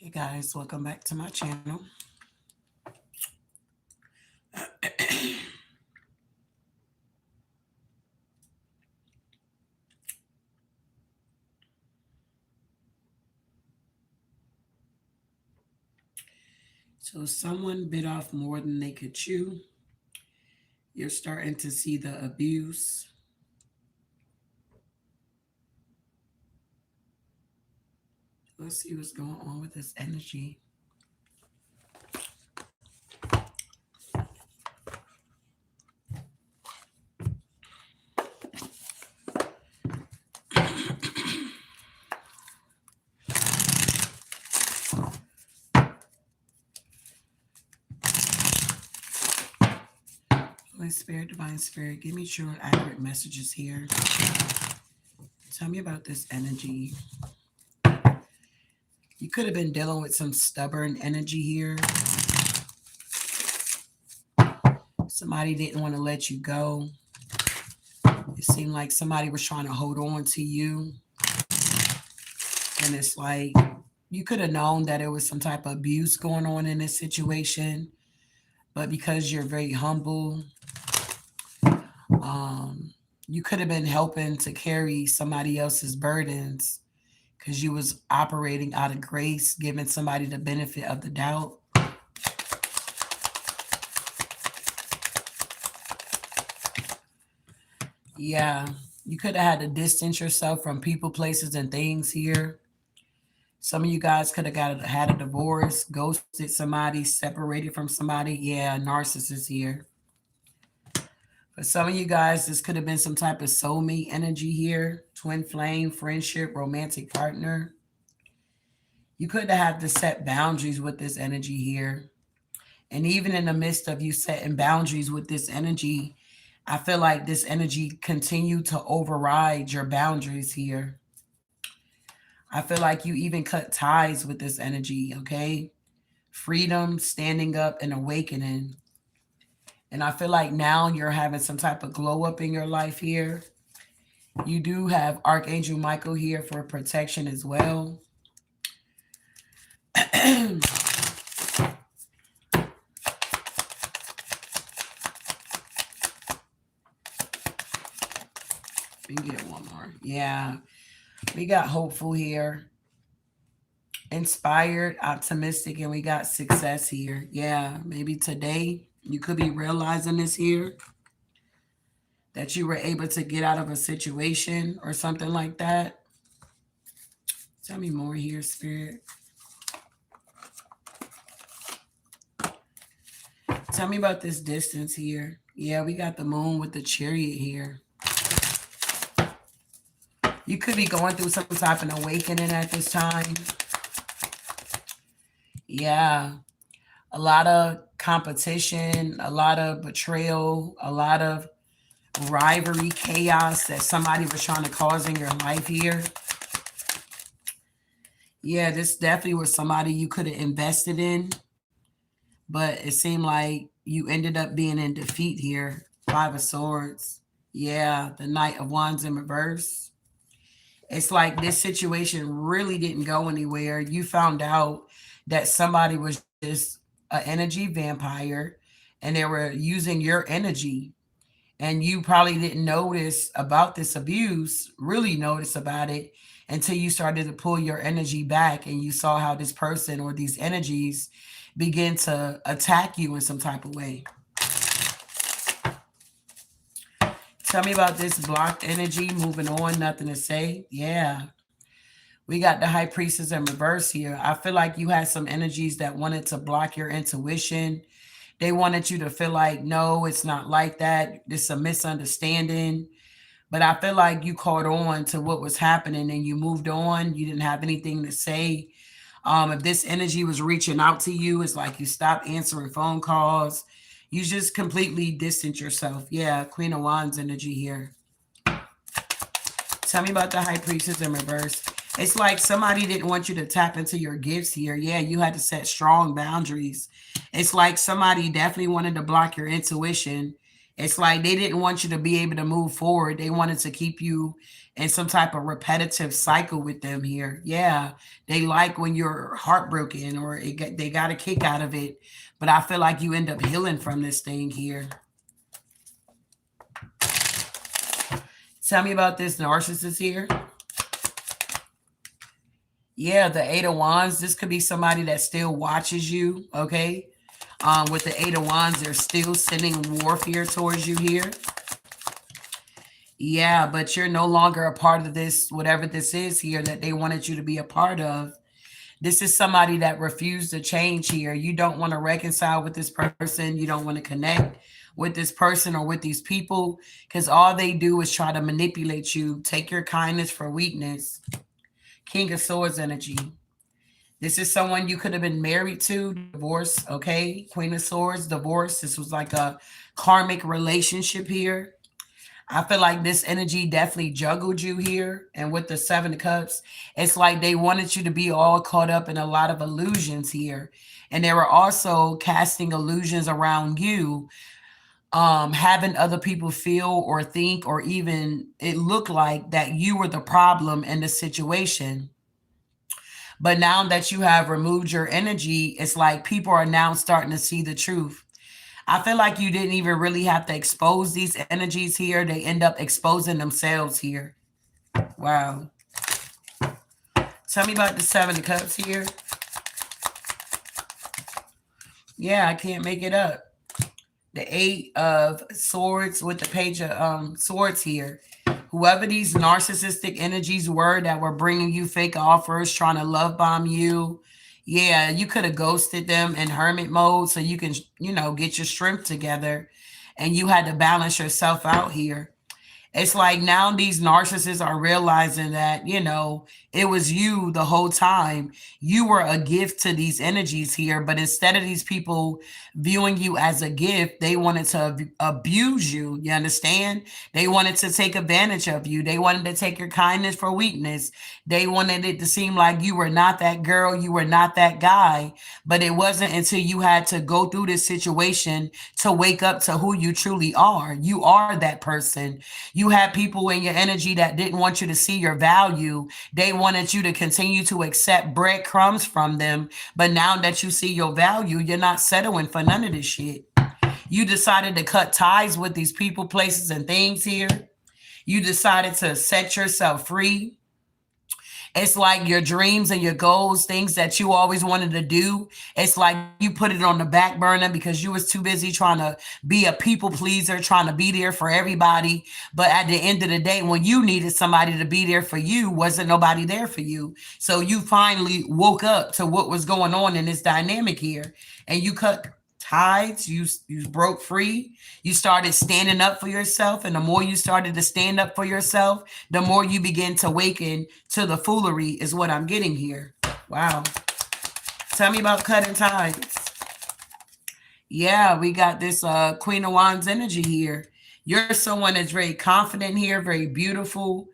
Hey guys, welcome back to my channel. So someone bit off more than they could chew. You're starting to see the abuse. Let's see what's going on with this energy. Holy Spirit, Divine Spirit, give me true and accurate messages here. Tell me about this energy. You could have been dealing with some stubborn energy here. Somebody didn't want to let you go. It seemed like somebody was trying to hold on to you. And it's like you could have known that there was some type of abuse going on in this situation. But because you're very humble, you could have been helping to carry somebody else's burdens because you was operating out of grace, giving somebody the benefit of the doubt. Yeah, you could have had to distance yourself from people, places, and things here. Some of you guys could have had a divorce, ghosted somebody, separated from somebody. Yeah, narcissist here. For some of you guys, this could have been some type of soulmate energy here, twin flame, friendship, romantic partner. You could have had to set boundaries with this energy here. And even in the midst of you setting boundaries with this energy, I feel like this energy continued to override your boundaries here. I feel like you even cut ties with this energy, okay? Freedom, standing up, and awakening. And I feel like now you're having some type of glow up in your life here. You do have Archangel Michael here for protection as well. Let me get one more. Yeah. We got hopeful here, inspired, optimistic, and we got success here. Yeah. Maybe today you could be realizing this here that you were able to get out of a situation or something like that. Tell me more here, Spirit. Tell me about this distance here. Yeah, we got the moon with the chariot here. You could be going through some type of awakening at this time. Yeah. A lot of competition, a lot of betrayal, a lot of rivalry, chaos that somebody was trying to cause in your life here. Yeah, this definitely was somebody you could have invested in, but it seemed like you ended up being in defeat here. Five of Swords. Yeah, the Knight of Wands in reverse. It's like this situation really didn't go anywhere. You found out that somebody was just an energy vampire and they were using your energy. And you probably didn't notice about this abuse, really notice about it until you started to pull your energy back and you saw how this person or these energies begin to attack you in some type of way. Tell me about this blocked energy, moving on, nothing to say. Yeah. We got the High Priestess in reverse here. I feel like you had some energies that wanted to block your intuition. They wanted you to feel like, no, it's not like that. It's a misunderstanding. But I feel like you caught on to what was happening and you moved on. You didn't have anything to say. If this energy was reaching out to you, it's like you stopped answering phone calls. You just completely distance yourself. Yeah, Queen of Wands energy here. Tell me about the High Priestess in reverse. It's like somebody didn't want you to tap into your gifts here. Yeah, you had to set strong boundaries. It's like somebody definitely wanted to block your intuition It's like they didn't want you to be able to move forward. They wanted to keep you in some type of repetitive cycle with them here. Yeah, they like when you're heartbroken or they got a kick out of it. But I feel like you end up healing from this thing here. Tell me about this narcissist here. Yeah, the Eight of Wands. This could be somebody that still watches you, okay? With the Eight of Wands, they're still sending warfare towards you here. Yeah, but you're no longer a part of this, whatever this is here that they wanted you to be a part of. This is somebody that refused to change here. You don't want to reconcile with this person. You don't want to connect with this person or with these people because all they do is try to manipulate you, take your kindness for weakness. King of Swords energy. This is someone you could have been married to, divorce, okay? Queen of Swords, divorce. This was like a karmic relationship here. I feel like this energy definitely juggled you here. And with the Seven of Cups, it's like they wanted you to be all caught up in a lot of illusions here. And they were also casting illusions around you, having other people feel or think, or even it looked like that you were the problem in the situation. But now that you have removed your energy, it's like people are now starting to see the truth. I feel like you didn't even really have to expose these energies here. They end up exposing themselves here. Wow. Tell me about the Seven of Cups here. Yeah, I can't make it up. The Eight of Swords with the Page of Swords here. Whoever these narcissistic energies were that were bringing you fake offers, trying to love bomb you, yeah, you could have ghosted them in hermit mode so you can, get your strength together, and you had to balance yourself out here. It's like now these narcissists are realizing that, it was you the whole time. You were a gift to these energies here, but instead of these people viewing you as a gift, they wanted to abuse you. You understand? They wanted to take advantage of you. They wanted to take your kindness for weakness. They wanted it to seem like you were not that girl, you were not that guy. But it wasn't until you had to go through this situation to wake up to who you truly are. You are that person. You had people in your energy that didn't want you to see your value. They wanted you to continue to accept breadcrumbs from them. But now that you see your value, you're not settling for none of this shit. You decided to cut ties with these people, places, and things here. You decided to set yourself free. It's like your dreams and your goals, things that you always wanted to do. It's like you put it on the back burner because you was too busy trying to be a people pleaser, trying to be there for everybody. But at the end of the day, when you needed somebody to be there for you, wasn't nobody there for you. So you finally woke up to what was going on in this dynamic here, and you cut ties. You broke free. You started standing up for yourself, and the more you started to stand up for yourself, the more you begin to awaken to the foolery is what I'm getting here. Wow. Tell me about cutting ties. Yeah, we got this Queen of Wands energy here. You're someone that's very confident here, very beautiful.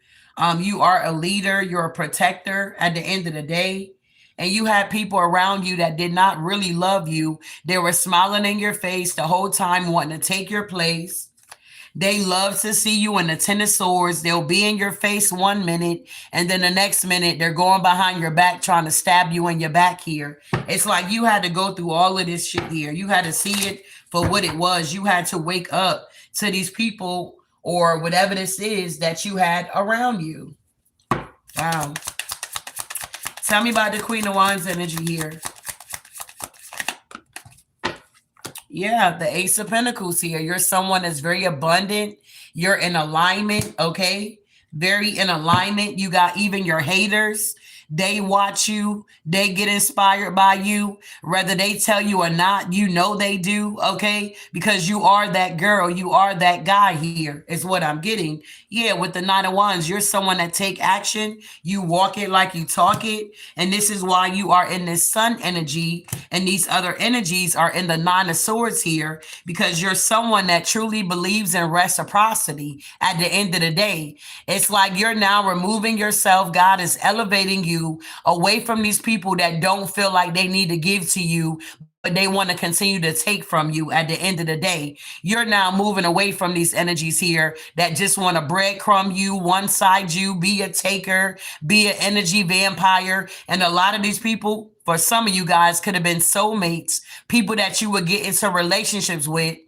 You are a leader, you're a protector at the end of the day. And you had people around you that did not really love you. They were smiling in your face the whole time, wanting to take your place. They love to see you in the Ten of Swords. They'll be in your face 1 minute, and then the next minute they're going behind your back trying to stab you in your back here. It's like you had to go through all of this shit here. You had to see it for what it was. You had to wake up to these people or whatever this is that you had around you. Wow. Tell me about the Queen of Wands energy here. Yeah, the Ace of Pentacles here. You're someone that's very abundant. You're in alignment, okay? Very in alignment. You got even your haters. They watch you. They get inspired by you. Whether they tell you or not, they do, okay? Because you are that girl. You are that guy here is what I'm getting. Yeah, with the Nine of Wands, you're someone that take action. You walk it like you talk it. And this is why you are in this sun energy. And these other energies are in the Nine of Swords here. Because you're someone that truly believes in reciprocity at the end of the day. It's like you're now removing yourself. God is elevating you away from these people that don't feel like they need to give to you, but they want to continue to take from you at the end of the day. You're now moving away from these energies here that just want to breadcrumb you, one side you, be a taker, be an energy vampire. And a lot of these people, for some of you guys, could have been soulmates, people that you would get into relationships with.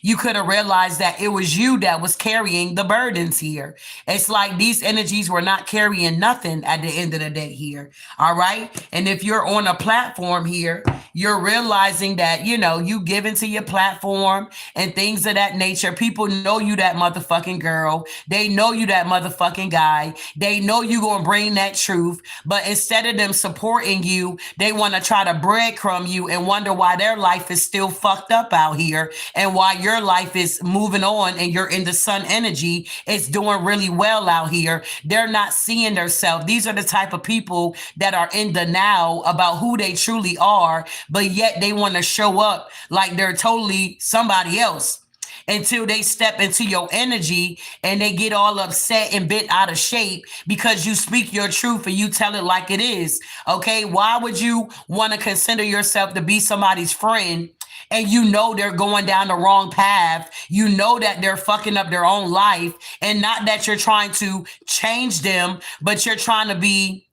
You could have realized that it was you that was carrying the burdens here. It's like these energies were not carrying nothing at the end of the day here. All right. And if you're on a platform here, you're realizing that, you give into your platform and things of that nature. People know you that motherfucking girl. They know you that motherfucking guy. They know you going to bring that truth. But instead of them supporting you, they want to try to breadcrumb you and wonder why their life is still fucked up out here and why your life is moving on and you're in the sun energy. It's doing really well out here. They're not seeing themselves. These are the type of people that are in the now about who they truly are, but yet they want to show up like they're totally somebody else until they step into your energy and they get all upset and bent out of shape because you speak your truth and you tell it like it is. Okay. Why would you want to consider yourself to be somebody's friend and you know they're going down the wrong path? You know that they're fucking up their own life, and not that you're trying to change them, but you're trying to be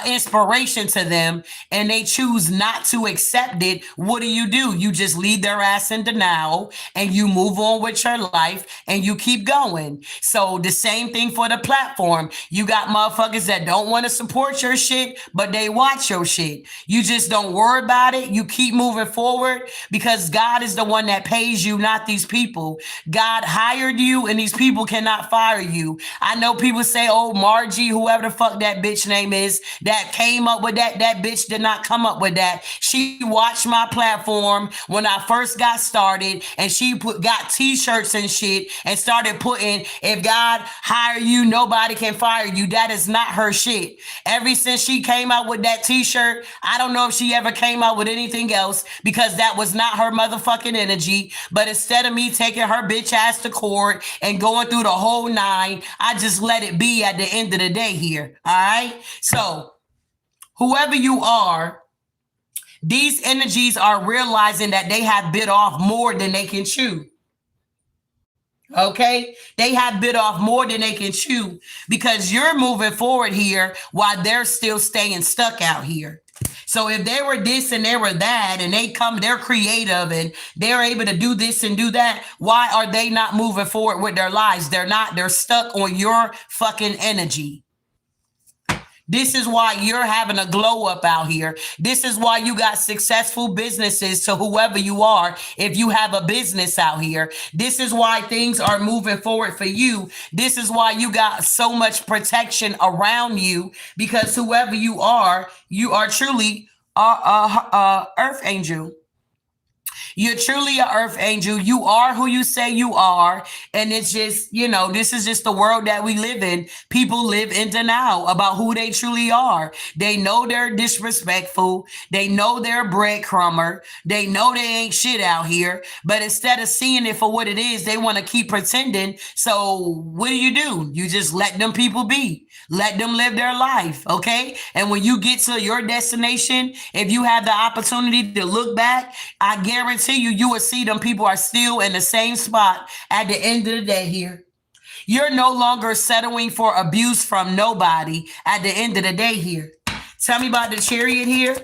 inspiration to them, and they choose not to accept it. What do? You just leave their ass in denial and you move on with your life and you keep going. So the same thing for the platform. You got motherfuckers that don't want to support your shit, but they watch your shit. You just don't worry about it. You keep moving forward because God is the one that pays you, not these people. God hired you and these people cannot fire you. I know people say, oh, Margie, whoever the fuck that bitch name is, that came up with that bitch did not come up with that. She watched my platform when I first got started, and she got t-shirts and shit and started putting, if God hire you, nobody can fire you. That is not her shit. Ever since she came out with that t-shirt, I don't know if she ever came out with anything else, because that was not her motherfucking energy. But instead of me taking her bitch ass to court and going through the whole nine, I just let it be at the end of the day here. All right. So whoever you are, these energies are realizing that they have bit off more than they can chew. Okay, they have bit off more than they can chew because you're moving forward here while they're still staying stuck out here. So if they were this and they were that and they're creative and they're able to do this and do that, why are they not moving forward with their lives? They're stuck on your fucking energy. This is why you're having a glow up out here. This is why you got successful businesses to whoever you are. If you have a business out here, this is why things are moving forward for you. This is why you got so much protection around you, because whoever you are truly a earth angel. You're truly an earth angel. You are who you say you are. And it's just, this is just the world that we live in. People live in denial about who they truly are. They know they're disrespectful. They know they're a breadcrumber. They know they ain't shit out here. But instead of seeing it for what it is, they want to keep pretending. So what do? You just let them people be. Let them live their life, okay? And when you get to your destination, if you have the opportunity to look back, I guarantee you will see them people are still in the same spot at the end of the day here. You're no longer settling for abuse from nobody at the end of the day here. Tell me about the Chariot here.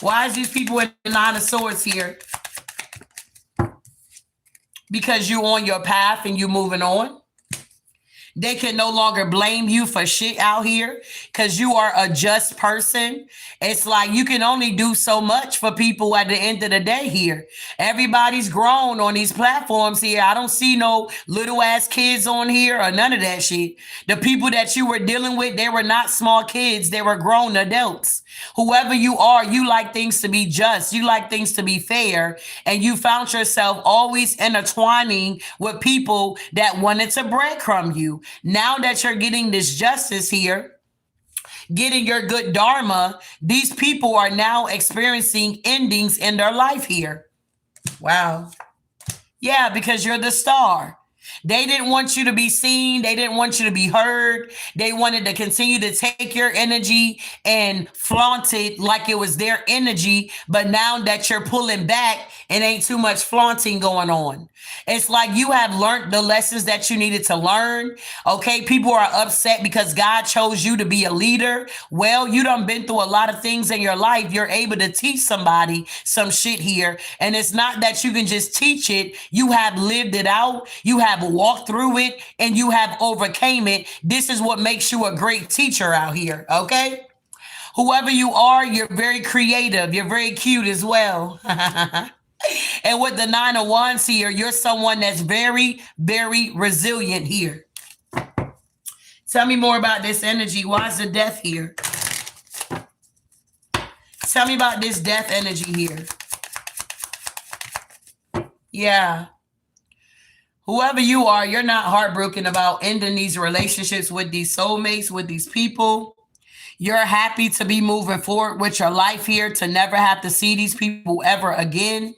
Why is these people in the Nine of Swords here? Because you're on your path and you're moving on. They can no longer blame you for shit out here because you are a just person. It's like you can only do so much for people at the end of the day here. Everybody's grown on these platforms here. I don't see no little ass kids on here or none of that shit. The people that you were dealing with, they were not small kids. They were grown adults. Whoever you are, you like things to be just. You like things to be fair. And you found yourself always intertwining with people that wanted to breadcrumb you. Now that you're getting this justice here, getting your good dharma, these people are now experiencing endings in their life here. Wow. Yeah, because you're the star. They didn't want you to be seen. They didn't want you to be heard. They wanted to continue to take your energy and flaunt it like it was their energy. But now that you're pulling back, it ain't too much flaunting going on. It's like you have learned the lessons that you needed to learn. Okay, people are upset because God chose you to be a leader. Well, you done been through a lot of things in your life. You're able to teach somebody some shit here. And it's not that you can just teach it. You have lived it out. You have walked through it and you have overcame it. This is what makes you a great teacher out here. Okay. Whoever you are, you're very creative. You're very cute as well. And with the 9 of Wands here, you're someone that's very, very resilient here. Tell me more about this energy. Why is the Death here? Tell me about this Death energy here. Yeah. Whoever you are, you're not heartbroken about ending these relationships with these soulmates, with these people. You're happy to be moving forward with your life here, to never have to see these people ever again.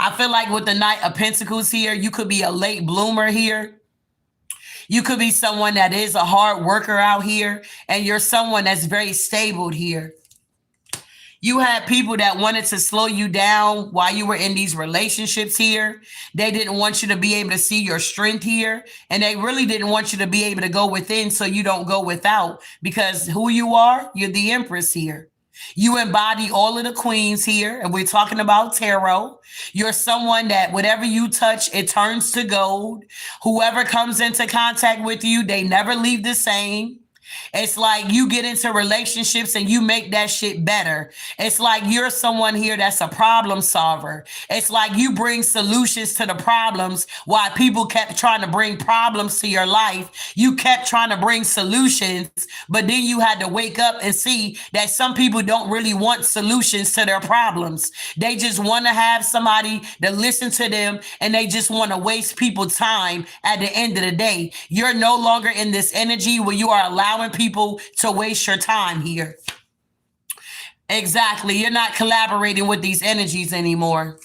I feel like with the Knight of Pentacles here, you could be a late bloomer here. You could be someone that is a hard worker out here, and you're someone that's very stable here. You had people that wanted to slow you down while you were in these relationships here. They didn't want you to be able to see your strength here, and they really didn't want you to be able to go within so you don't go without, because who you are, you're the Empress here. You embody all of the queens here, and we're talking about tarot. You're someone that whatever you touch, it turns to gold. Whoever comes into contact with you, they never leave the same. It's like you get into relationships and you make that shit better. It's like you're someone here that's a problem solver. It's like you bring solutions to the problems while people kept trying to bring problems to your life. You kept trying to bring solutions, but then you had to wake up and see that some people don't really want solutions to their problems. They just want to have somebody to listen to them, and they just want to waste people's time at the end of the day. You're no longer in this energy where you are allowing people to waste your time here. Exactly. You're not collaborating with these energies anymore.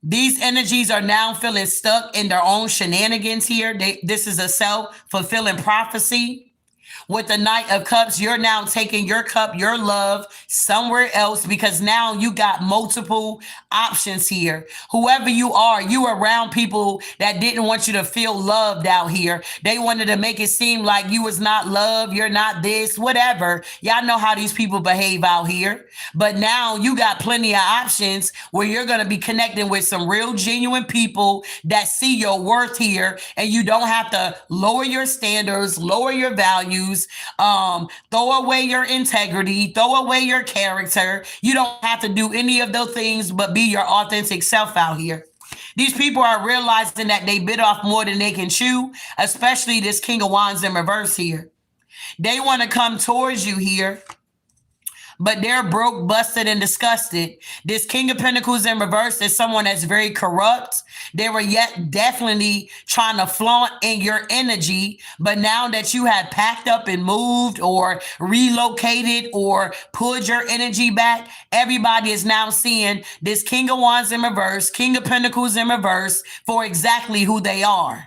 These energies are now feeling stuck in their own shenanigans here. This is a self-fulfilling prophecy. With the Knight of Cups, you're now taking your cup, your love, somewhere else, because now you got multiple options here. Whoever you are, you are around people that didn't want you to feel loved out here. They wanted to make it seem like you was not loved, you're not this, whatever. Y'all know how these people behave out here. But now you got plenty of options where you're going to be connecting with some real genuine people that see your worth here, and you don't have to lower your standards, lower your values. Throw away your integrity, throw away your character. You don't have to do any of those things but be your authentic self out here. These people are realizing that they bit off more than they can chew, especially this King of Wands in reverse here. They want to come towards you here, but they're broke, busted, and disgusted. This King of Pentacles in reverse is someone that's very corrupt. They were yet definitely trying to flaunt in your energy, but now that you have packed up and moved or relocated or pulled your energy back, everybody is now seeing this King of Wands in reverse, King of Pentacles in reverse for exactly who they are.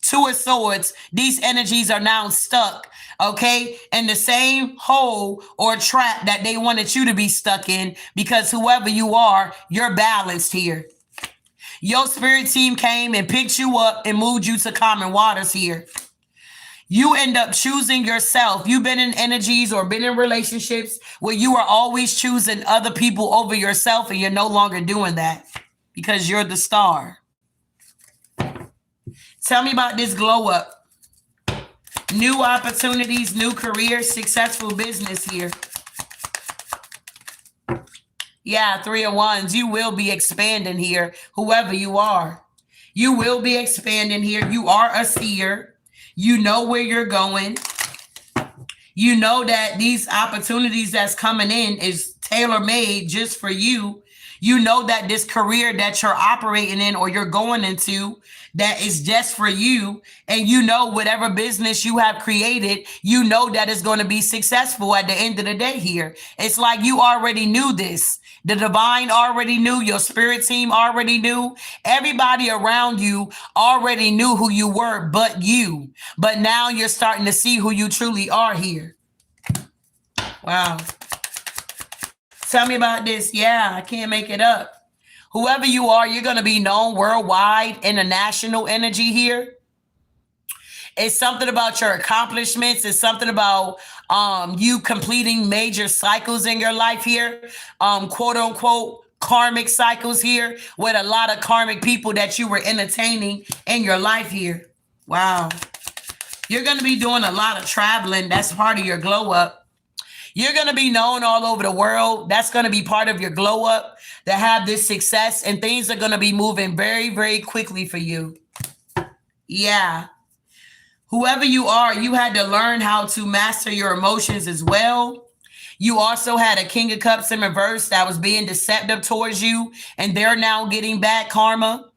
Two of Swords, these energies are now stuck, okay, in the same hole or trap that they wanted you to be stuck in, because whoever you are, you're balanced here. Your spirit team came and picked you up and moved you to common waters here. You end up choosing yourself. You've been in energies or been in relationships where you are always choosing other people over yourself, and you're no longer doing that because you're the star. Tell me about this glow up. New opportunities, new careers, successful business here. Yeah, 3 of Wands. You will be expanding here, whoever you are. You will be expanding here. You are a seer. You know where you're going. You know that these opportunities that's coming in is tailor-made just for you. You know that this career that you're operating in or you're going into, that is just for you. And you know whatever business you have created, you know that it's going to be successful at the end of the day here. It's like you already knew this. The divine already knew. Your spirit team already knew. Everybody around you already knew who you were, but you. But now you're starting to see who you truly are here. Wow. Tell me about this. Yeah, I can't make it up. Whoever you are, you're going to be known worldwide, international energy here. It's something about your accomplishments. It's something about you completing major cycles in your life here, quote unquote karmic cycles here, with a lot of karmic people that you were entertaining in your life here. Wow. You're going to be doing a lot of traveling. That's part of your glow up. You're going to be known all over the world. That's going to be part of your glow up, to have this success, and things are going to be moving very, very quickly for you. Yeah. Whoever you are, you had to learn how to master your emotions as well. You also had a King of Cups in reverse that was being deceptive towards you, and they're now getting back karma.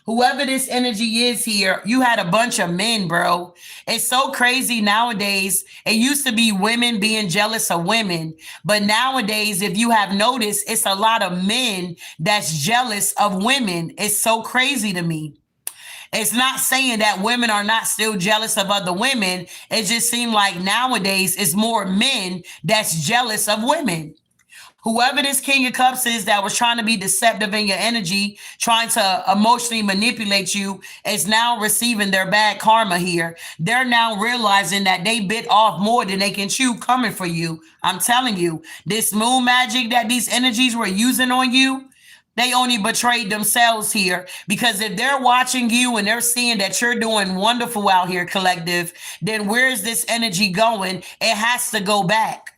Whoever this energy is here, you had a bunch of men, bro. It's so crazy nowadays. It used to be women being jealous of women, but nowadays, if you have noticed, it's a lot of men that's jealous of women. It's so crazy to me. It's not saying that women are not still jealous of other women. It just seems like nowadays it's more men that's jealous of women. Whoever this King of Cups is that was trying to be deceptive in your energy, trying to emotionally manipulate you, is now receiving their bad karma here. They're now realizing that they bit off more than they can chew coming for you. I'm telling you, this moon magic that these energies were using on you, they only betrayed themselves here, because if they're watching you and they're seeing that you're doing wonderful out here, collective, then where's this energy going? It has to go back.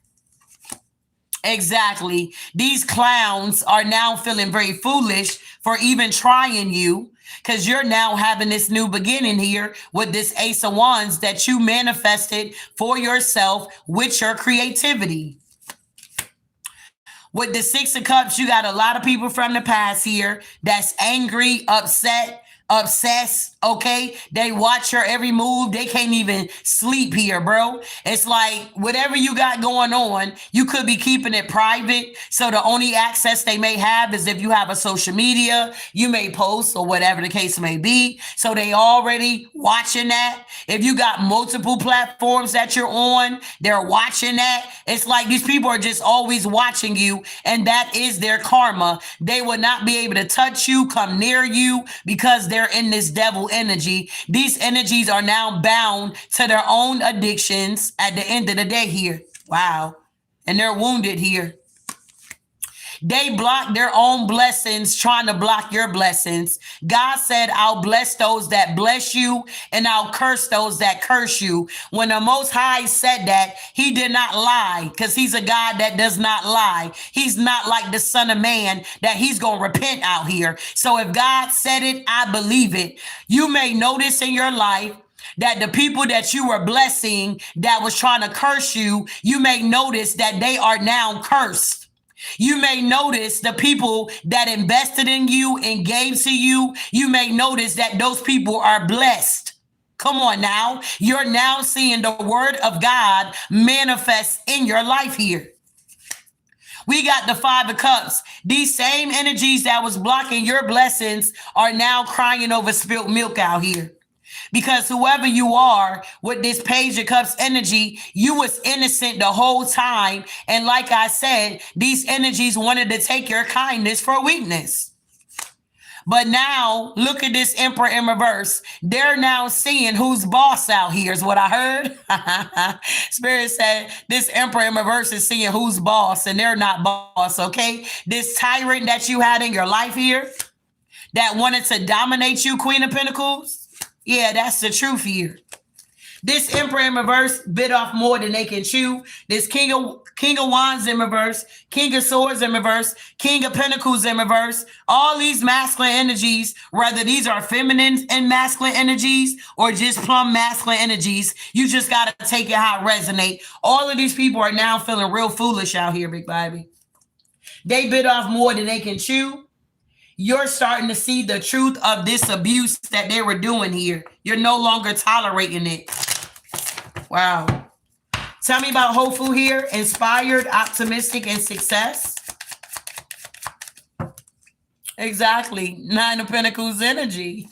Exactly. These clowns are now feeling very foolish for even trying you, because you're now having this new beginning here with this Ace of Wands that you manifested for yourself with your creativity. With the Six of Cups, you got a lot of people from the past here that's angry, upset, obsessed, okay? They watch your every move. They can't even sleep here, bro. It's like whatever you got going on, you could be keeping it private. So the only access they may have is if you have a social media, you may post or whatever the case may be. So they already watching that. If you got multiple platforms that you're on, they're watching that. It's like these people are just always watching you, and that is their karma. They will not be able to touch you, come near you, because they're in this devil energy. These energies are now bound to their own addictions at the end of the day here. Wow. And they're wounded here. They block their own blessings, trying to block your blessings. God said, I'll bless those that bless you, and I'll curse those that curse you. When the Most High said that, he did not lie, because he's a God that does not lie. He's not like the Son of Man that he's going to repent out here. So if God said it, I believe it. You may notice in your life that the people that you were blessing that was trying to curse you, you may notice that they are now cursed. You may notice the people that invested in you and gave to you, you may notice that those people are blessed. Come on now. You're now seeing the word of God manifest in your life here. We got the Five of Cups. These same energies that was blocking your blessings are now crying over spilt milk out here. Because whoever you are with this Page of Cups energy, you was innocent the whole time. And like I said, these energies wanted to take your kindness for weakness. But now look at this Emperor in reverse. They're now seeing who's boss out here is what I heard. Spirit said this Emperor in reverse is seeing who's boss, and they're not boss, okay? This tyrant that you had in your life here that wanted to dominate you, Queen of Pentacles. Yeah, that's the truth here. This Emperor in reverse bit off more than they can chew. This King of Wands in reverse, King of Swords in reverse, King of Pentacles in reverse. All these masculine energies, whether these are feminine and masculine energies or just plumb masculine energies, you just got to take it how it resonate. All of these people are now feeling real foolish out here, big baby. They bit off more than they can chew. You're starting to see the truth of this abuse that they were doing here. You're no longer tolerating it. Wow. Tell me about hopeful here, inspired, optimistic, and success. Exactly. Nine of Pentacles energy.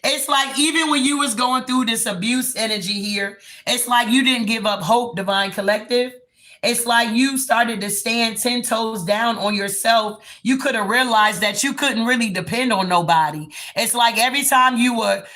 It's like even when you was going through this abuse energy here, it's like you didn't give up hope, Divine Collective. It's like you started to stand 10 toes down on yourself. You could have realized that you couldn't really depend on nobody. It's like every time you were,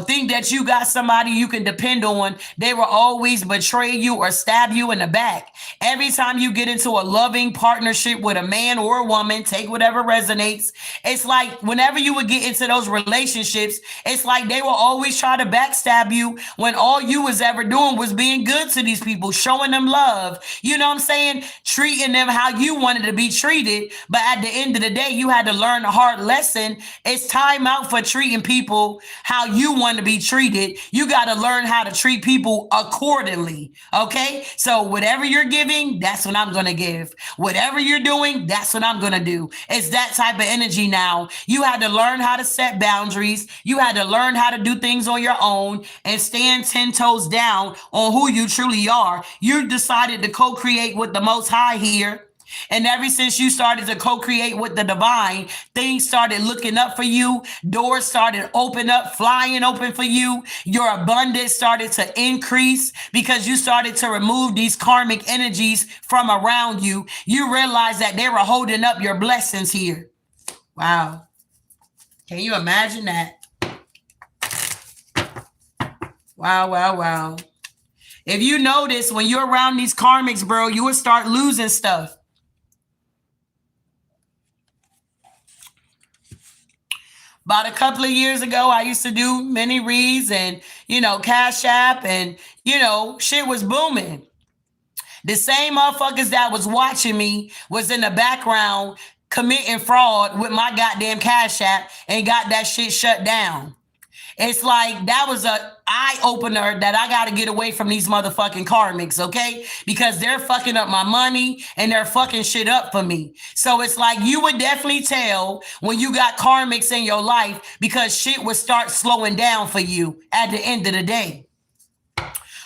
think that you got somebody you can depend on, they will always betray you or stab you in the back. Every time you get into a loving partnership with a man or a woman, take whatever resonates. It's like whenever you would get into those relationships, it's like they will always try to backstab you when all you was ever doing was being good to these people, showing them love. You know what I'm saying? Treating them how you wanted to be treated. But at the end of the day, you had to learn a hard lesson. It's time out for treating people how you want to be treated. You got to learn how to treat people accordingly. Okay? So whatever you're giving, that's what I'm going to give. Whatever you're doing, that's what I'm going to do. It's that type of energy now. You had to learn how to set boundaries. You had to learn how to do things on your own and stand 10 toes down on who you truly are. You decided to co-create with the Most High here. And ever since you started to co-create with the divine, things started looking up for you. Doors started open up, flying open for you. Your abundance started to increase because you started to remove these karmic energies from around you. You realized that they were holding up your blessings here. Wow. Can you imagine that? Wow, wow, wow. If you notice, when you're around these karmics, bro, you will start losing stuff. About a couple of years ago, I used to do mini reads and, Cash App and, shit was booming. The same motherfuckers that was watching me was in the background committing fraud with my goddamn Cash App and got that shit shut down. It's like that was a eye opener that I got to get away from these motherfucking karmics, okay? Because they're fucking up my money and they're fucking shit up for me. So it's like you would definitely tell when you got karmics in your life because shit would start slowing down for you at the end of the day.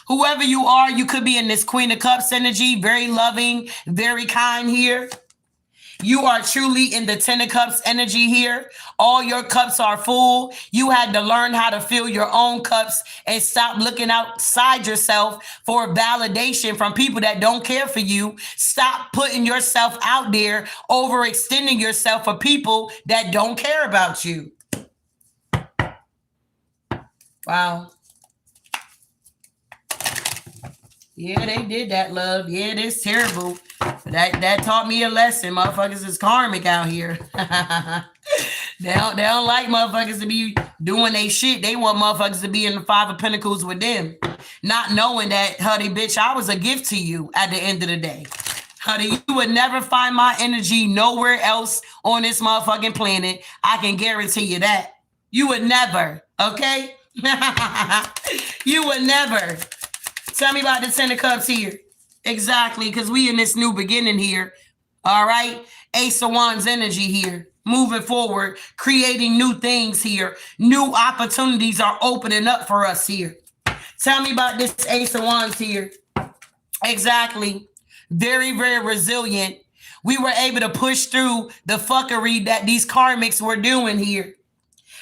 Whoever you are, you could be in this Queen of Cups energy, very loving, very kind here. You are truly in the Ten of Cups energy here. All your cups are full. You had to learn how to fill your own cups and stop looking outside yourself for validation from people that don't care for you. Stop putting yourself out there, overextending yourself for people that don't care about you. Wow. Yeah, they did that, love. Yeah, it is terrible. That taught me a lesson. Motherfuckers is karmic out here. They don't like motherfuckers to be doing they shit. They want motherfuckers to be in the Five of Pentacles with them. Not knowing that, honey, bitch, I was a gift to you at the end of the day. Honey, you would never find my energy nowhere else on this motherfucking planet. I can guarantee you that. You would never, okay? You would never. Tell me about the Ten of Cups here. Exactly, because we in this new beginning here. All right? Ace of Wands energy here. Moving forward, creating new things here. New opportunities are opening up for us here. Tell me about this Ace of Wands here. Exactly. Very, very resilient. We were able to push through the fuckery that these karmics were doing here.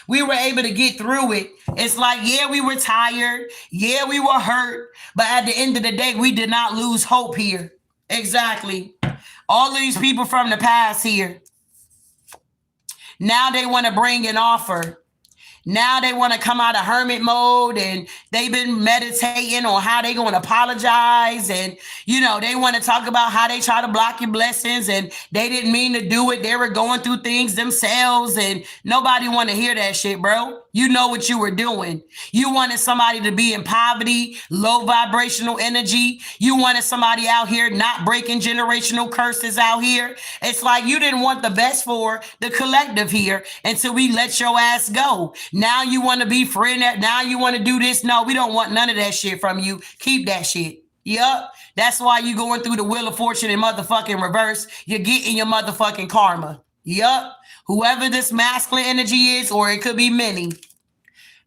We were able to get through it. It's like, yeah, we were tired. Yeah, we were hurt. But at the end of the day, we did not lose hope here. Exactly. All of these people from the past here. Now they want to bring an offer. Now they want to come out of hermit mode and they've been meditating on how they going to apologize. And, they want to talk about how they try to block your blessings and they didn't mean to do it. They were going through things themselves and nobody want to hear that shit, bro. You know what you were doing. You wanted somebody to be in poverty, low vibrational energy. You wanted somebody out here not breaking generational curses out here. It's like you didn't want the best for the collective here until we let your ass go. Now you want to be friend. Now you want to do this. No, we don't want none of that shit from you. Keep that shit. Yup. That's why you going through the Wheel of Fortune in motherfucking reverse. You're getting your motherfucking karma. Yup. Whoever this masculine energy is, or it could be many.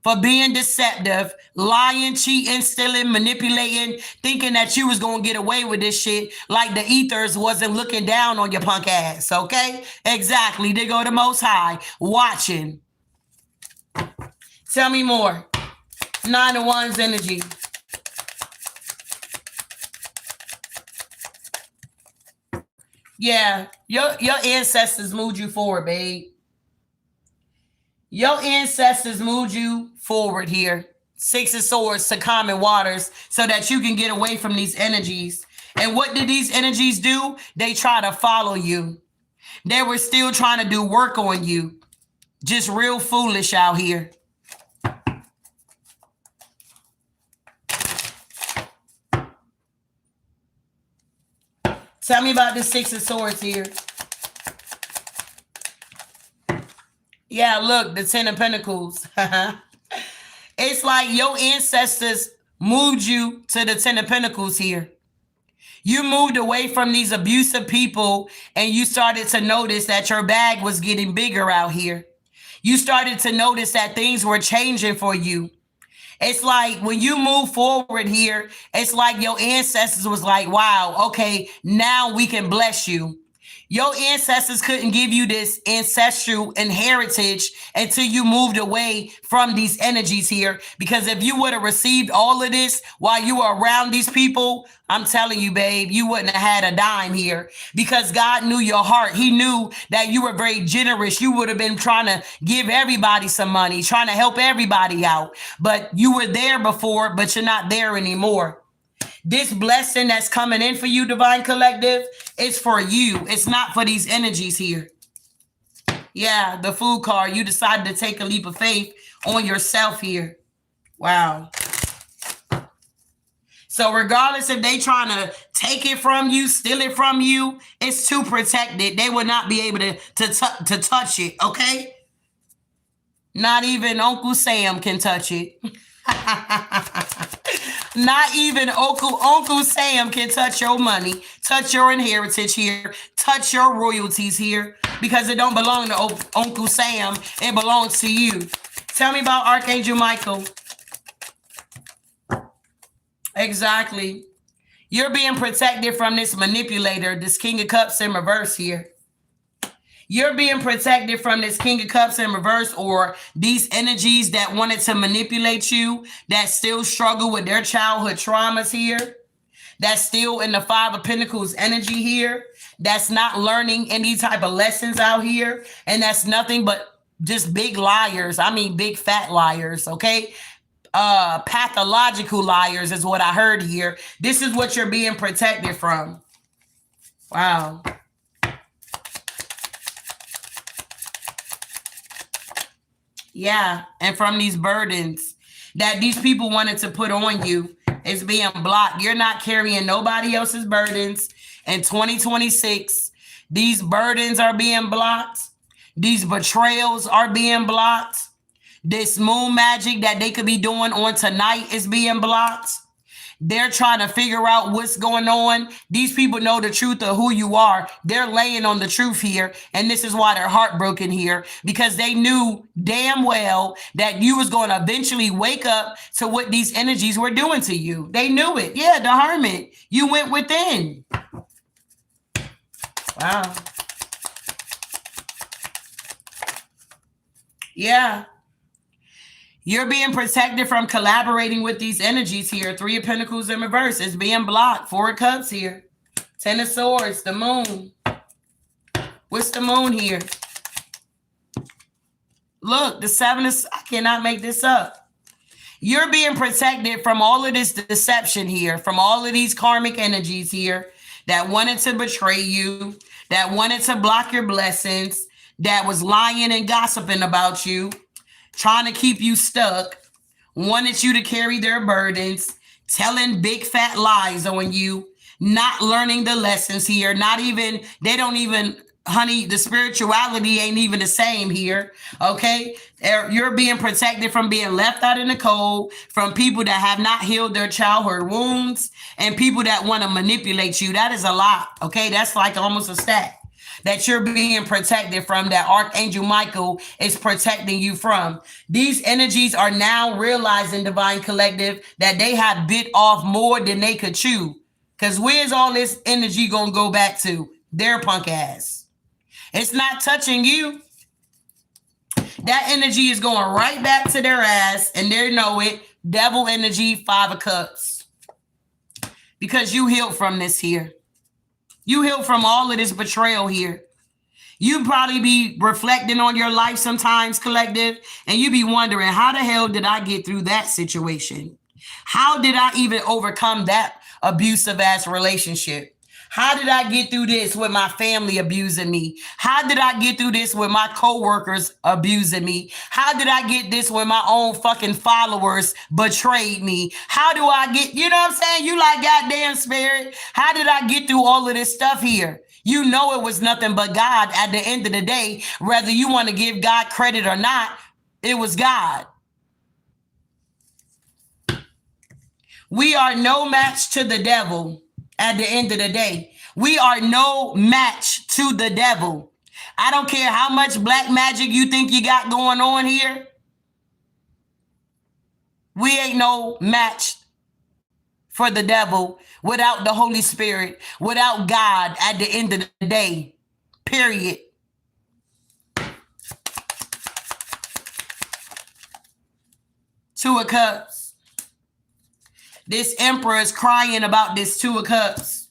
for being deceptive, lying, cheating, stealing, manipulating, thinking that you was going to get away with this shit like the ethers wasn't looking down on your punk ass, okay? Exactly. They go the Most High, watching. Tell me more. 9 of Wands energy. Yeah, your ancestors moved you forward, babe. Your ancestors moved you forward here. 6 of Swords to common waters so that you can get away from these energies. And what did these energies do? They try to follow you. They were still trying to do work on you. Just real foolish out here. Tell me about the 6 of Swords here. Yeah, look, the 10 of Pentacles. It's like your ancestors moved you to the 10 of Pentacles here. You moved away from these abusive people and you started to notice that your bag was getting bigger out here. You started to notice that things were changing for you. It's like when you move forward here, it's like your ancestors was like, wow, okay, now we can bless you. Your ancestors couldn't give you this ancestral inheritance until you moved away from these energies here. Because if you would have received all of this while you were around these people, I'm telling you, babe, you wouldn't have had a dime here. Because God knew your heart. He knew that you were very generous. You would have been trying to give everybody some money, trying to help everybody out. But you were there before, but you're not there anymore. This blessing that's coming in for you, Divine Collective, is for you. It's not for these energies here. Yeah, the Fool card. You decided to take a leap of faith on yourself here. Wow. So regardless if they trying to take it from you, steal it from you, it's too protected. They will not be able to touch it, okay? Not even Uncle Sam can touch it. Not even Uncle Sam can touch your money, touch your inheritance here, touch your royalties here, because it don't belong to Uncle Sam. It belongs to you. Tell me about Archangel Michael. Exactly. You're being protected from this manipulator, this King of Cups in reverse here. You're being protected from this King of Cups in reverse, or these energies that wanted to manipulate you, that still struggle with their childhood traumas here, that's still in the 5 of Pentacles energy here, that's not learning any type of lessons out here, and that's nothing but just big liars. I mean, big fat liars, okay? Pathological liars is what I heard here. This is what you're being protected from. Wow. Yeah, and from these burdens that these people wanted to put on you, is being blocked. You're not carrying nobody else's burdens. In 2026, these burdens are being blocked. These betrayals are being blocked. This moon magic that they could be doing on tonight is being blocked. They're trying to figure out what's going on. These people know the truth of who you are. They're laying on the truth here. And this is why they're heartbroken here, because they knew damn well that you was going to eventually wake up to what these energies were doing to you. They knew it. Yeah, the Hermit. You went within. Wow. Yeah. You're being protected from collaborating with these energies here. 3 of Pentacles in reverse is being blocked. 4 of Cups here. 10 of Swords, the moon. What's the moon here? Look, the 7 of... I cannot make this up. You're being protected from all of this deception here, from all of these karmic energies here that wanted to betray you, that wanted to block your blessings, that was lying and gossiping about you, trying to keep you stuck, wanted you to carry their burdens, telling big fat lies on you, not learning the lessons here, they don't even, honey, the spirituality ain't even the same here, okay? You're being protected from being left out in the cold, from people that have not healed their childhood wounds, and people that want to manipulate you. That is a lot, okay? That's like almost a stack. that you're being protected from, that Archangel Michael is protecting you from. These energies are now realizing, Divine Collective, that they have bit off more than they could chew. Because where's all this energy going to go back to? Their punk ass. It's not touching you. That energy is going right back to their ass, and they know it. Devil energy, 5 of Cups. Because you healed from this here. You healed from all of this betrayal here. You probably be reflecting on your life sometimes, Collective, and you be wondering, how the hell did I get through that situation? How did I even overcome that abusive ass relationship? How did I get through this with my family abusing me? How did I get through this with my coworkers abusing me? How did I get this when my own fucking followers betrayed me? How do I get, you know what I'm saying? You like, goddamn Spirit, how did I get through all of this stuff here? You know it was nothing but God at the end of the day. Whether you want to give God credit or not, it was God. We are no match to the devil. At the end of the day, we are no match to the devil. I don't care how much black magic you think you got going on here. We ain't no match for the devil without the Holy Spirit, without God at the end of the day. Period. Two of Cups. This Emperor is crying about this Two of Cups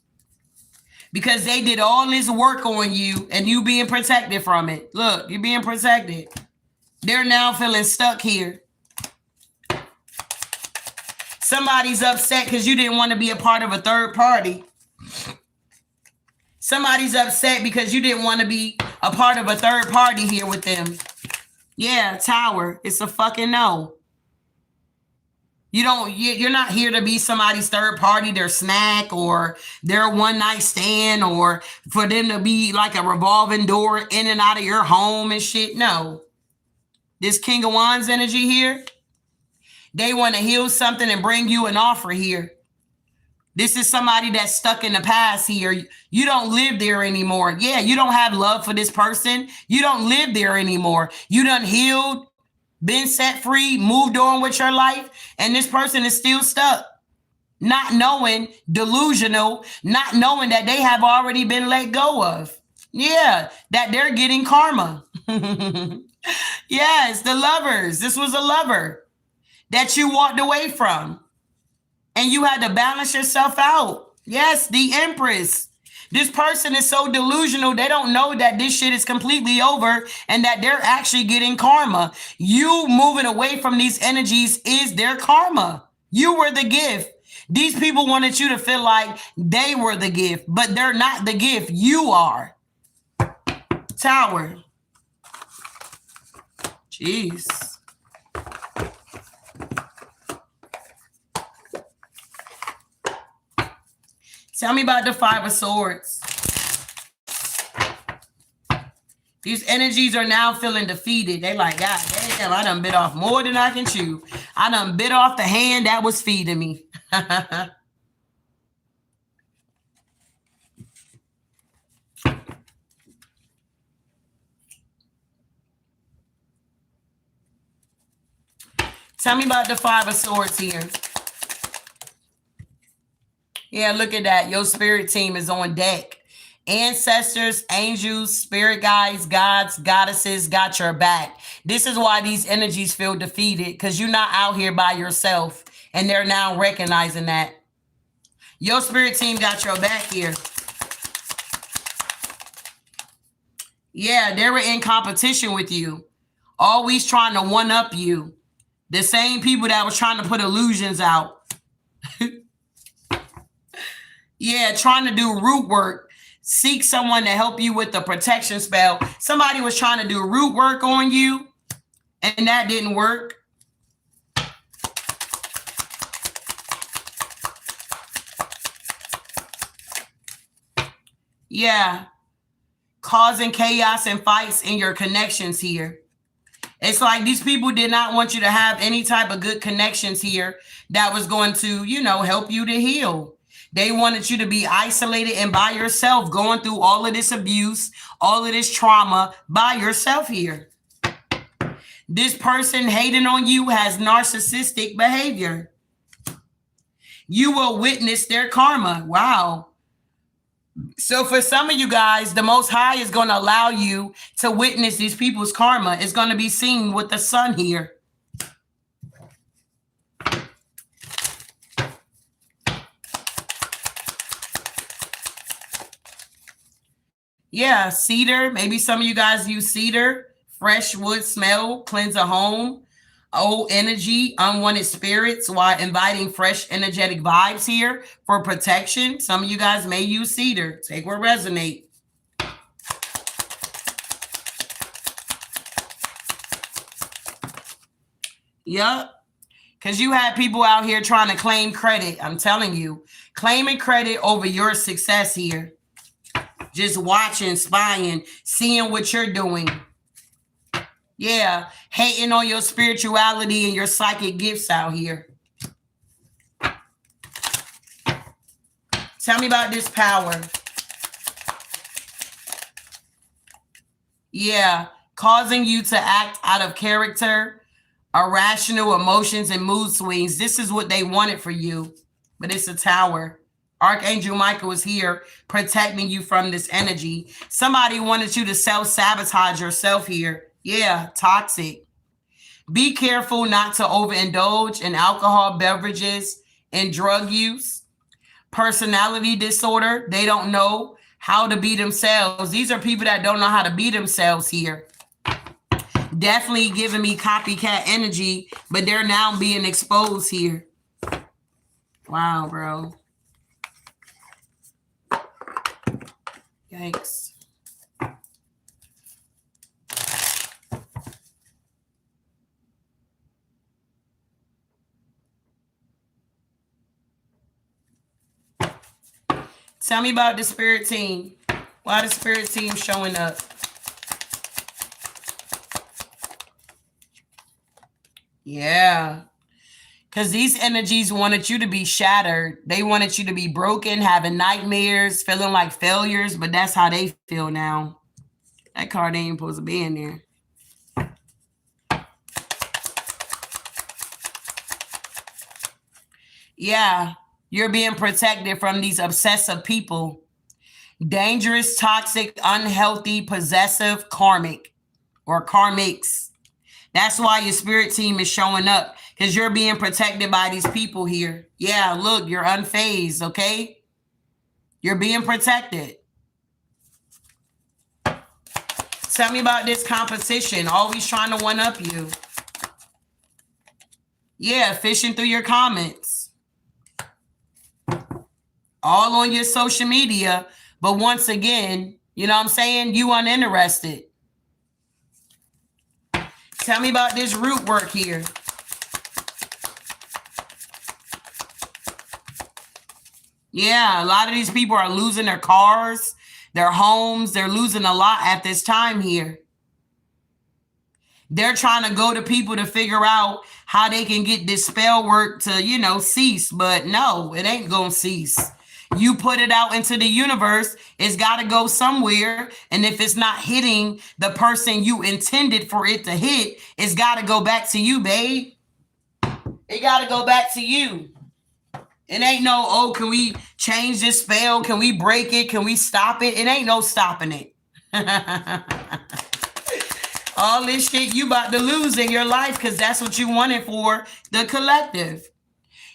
because they did all this work on you and you being protected from it. Look, you're being protected. They're now feeling stuck here. Somebody's upset because you didn't want to be a part of a third party. Somebody's upset because you didn't want to be a part of a third party here with them. Yeah, Tower. It's a fucking no. You're not here to be somebody's third party, their snack or their one night stand, or for them to be like a revolving door in and out of your home and shit. No. This King of Wands energy here, they want to heal something and bring you an offer here. This is somebody that's stuck in the past here. You don't live there anymore. Yeah, you don't have love for this person. You don't live there anymore. You done healed, been set free, moved on with your life, and this person is still stuck. Not knowing, delusional, not knowing that they have already been let go of. Yeah, that they're getting karma. Yes, the Lovers. This was a lover that you walked away from, and you had to balance yourself out. Yes, the Empress. This person is so delusional, they don't know that this shit is completely over and that they're actually getting karma. You moving away from these energies is their karma. You were the gift. These people wanted you to feel like they were the gift, but they're not the gift. You are. Tower. Jeez. Tell me about the Five of Swords. These energies are now feeling defeated. They like, God damn, I done bit off more than I can chew. I done bit off the hand that was feeding me. Tell me about the Five of Swords here. Yeah, look at that. Your spirit team is on deck. Ancestors, angels, spirit guides, gods, goddesses got your back. This is why these energies feel defeated, because you're not out here by yourself, and they're now recognizing that. Your spirit team got your back here. Yeah, they were in competition with you, always trying to one-up you. The same people that was trying to put illusions out. Yeah, trying to do root work. Seek someone to help you with the protection spell. Somebody was trying to do root work on you, and that didn't work. Yeah. Causing chaos and fights in your connections here. It's like these people did not want you to have any type of good connections here that was going to, you know, help you to heal. They wanted you to be isolated and by yourself, going through all of this abuse, all of this trauma by yourself here. This person hating on you has narcissistic behavior. You will witness their karma. Wow. So for some of you guys, the Most High is going to allow you to witness these people's karma. It's going to be seen with the sun here. Yeah, cedar. Maybe some of you guys use cedar. Fresh wood smell, cleanse a home. Old energy, unwanted spirits, while inviting fresh energetic vibes here for protection. Some of you guys may use cedar. Take what resonate. Yep. Because you had people out here trying to claim credit. I'm telling you, claiming credit over your success here. Just watching, spying, seeing what you're doing. Yeah, hating on your spirituality and your psychic gifts out here. Tell me about this power. Yeah, causing you to act out of character, irrational emotions and mood swings. This is what they wanted for you, but it's a tower. Archangel Michael is here protecting you from this energy. Somebody wanted you to self-sabotage yourself here. Yeah, toxic. Be careful not to overindulge in alcohol, beverages, and drug use. Personality disorder. They don't know how to be themselves. These are people that don't know how to be themselves here. Definitely giving me copycat energy, but they're now being exposed here. Wow, bro. Yikes. Tell me about the spirit team. Why the spirit team showing up? Yeah. Because these energies wanted you to be shattered. They wanted you to be broken, having nightmares, feeling like failures, but that's how they feel now. That card ain't supposed to be in there. Yeah, you're being protected from these obsessive people. Dangerous, toxic, unhealthy, possessive, karmic, or karmics. That's why your spirit team is showing up, because you're being protected by these people here. Yeah, look, you're unfazed, okay? You're being protected. Tell me about this competition. Always trying to one-up you. Yeah, fishing through your comments. All on your social media. But once again, you know what I'm saying? You uninterested. Tell me about this root work here. Yeah, a lot of these people are losing their cars, their homes. They're losing a lot at this time here. They're trying to go to people to figure out how they can get this spell work to, you know, cease. But no, it ain't going to cease. You put it out into the universe, it's got to go somewhere. And if it's not hitting the person you intended for it to hit, it's got to go back to you, babe. It got to go back to you. It ain't no, oh, can we change this spell? Can we break it? Can we stop it? It ain't no stopping it. All this shit you about to lose in your life because that's what you wanted for the collective.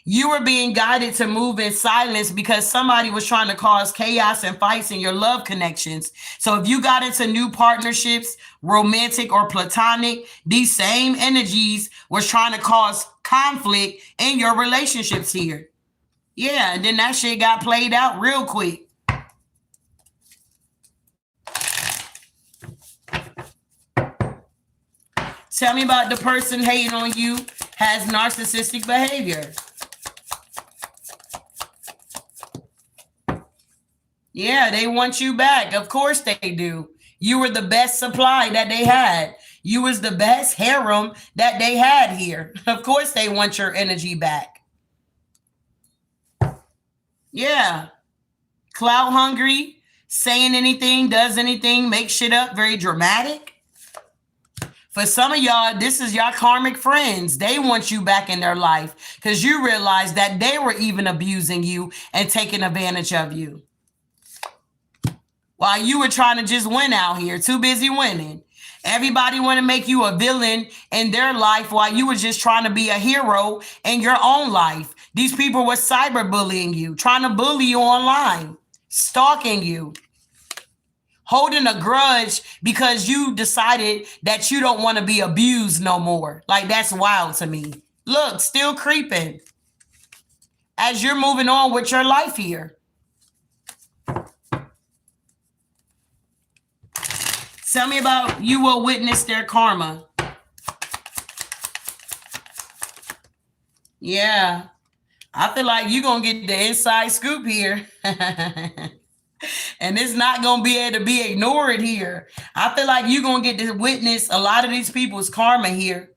You were being guided to move in silence because somebody was trying to cause chaos and fights in your love connections. So if you got into new partnerships, romantic or platonic, these same energies was trying to cause conflict in your relationships here. Yeah, and then that shit got played out real quick. Tell me about the person hating on you has narcissistic behavior. Yeah, they want you back. Of course they do. You were the best supply that they had. You was the best harem that they had here. Of course they want your energy back. Yeah. Clout hungry, saying anything, does anything, make shit up, very dramatic. For some of y'all, this is your karmic friends. They want you back in their life because you realize that they were even abusing you and taking advantage of you. While you were trying to just win out here, too busy winning. Everybody want to make you a villain in their life while you were just trying to be a hero in your own life. These people were cyberbullying you, trying to bully you online, stalking you, holding a grudge because you decided that you don't want to be abused no more. Like, that's wild to me. Look, still creeping as you're moving on with your life here. Tell me about you will witness their karma. Yeah. I feel like you're going to get the inside scoop here. And it's not going to be able to be ignored here. I feel like you're going to get to witness a lot of these people's karma here.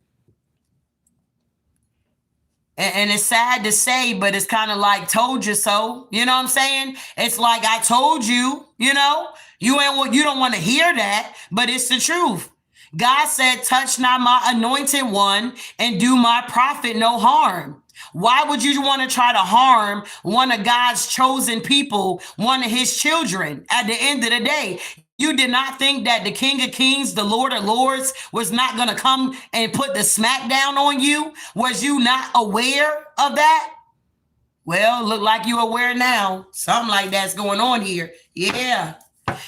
And it's sad to say, but it's kind of like told you so. You know what I'm saying? It's like I told you, you know, you don't want to hear that, but it's the truth. God said, touch not my anointed one and do my prophet no harm. Why would you want to try to harm one of God's chosen people, one of his children? At the end of the day, you did not think that the King of Kings, the Lord of Lords, was not going to come and put the smackdown on you? Was you not aware of that? Well, look like you're aware now. Something like that's going on here. Yeah.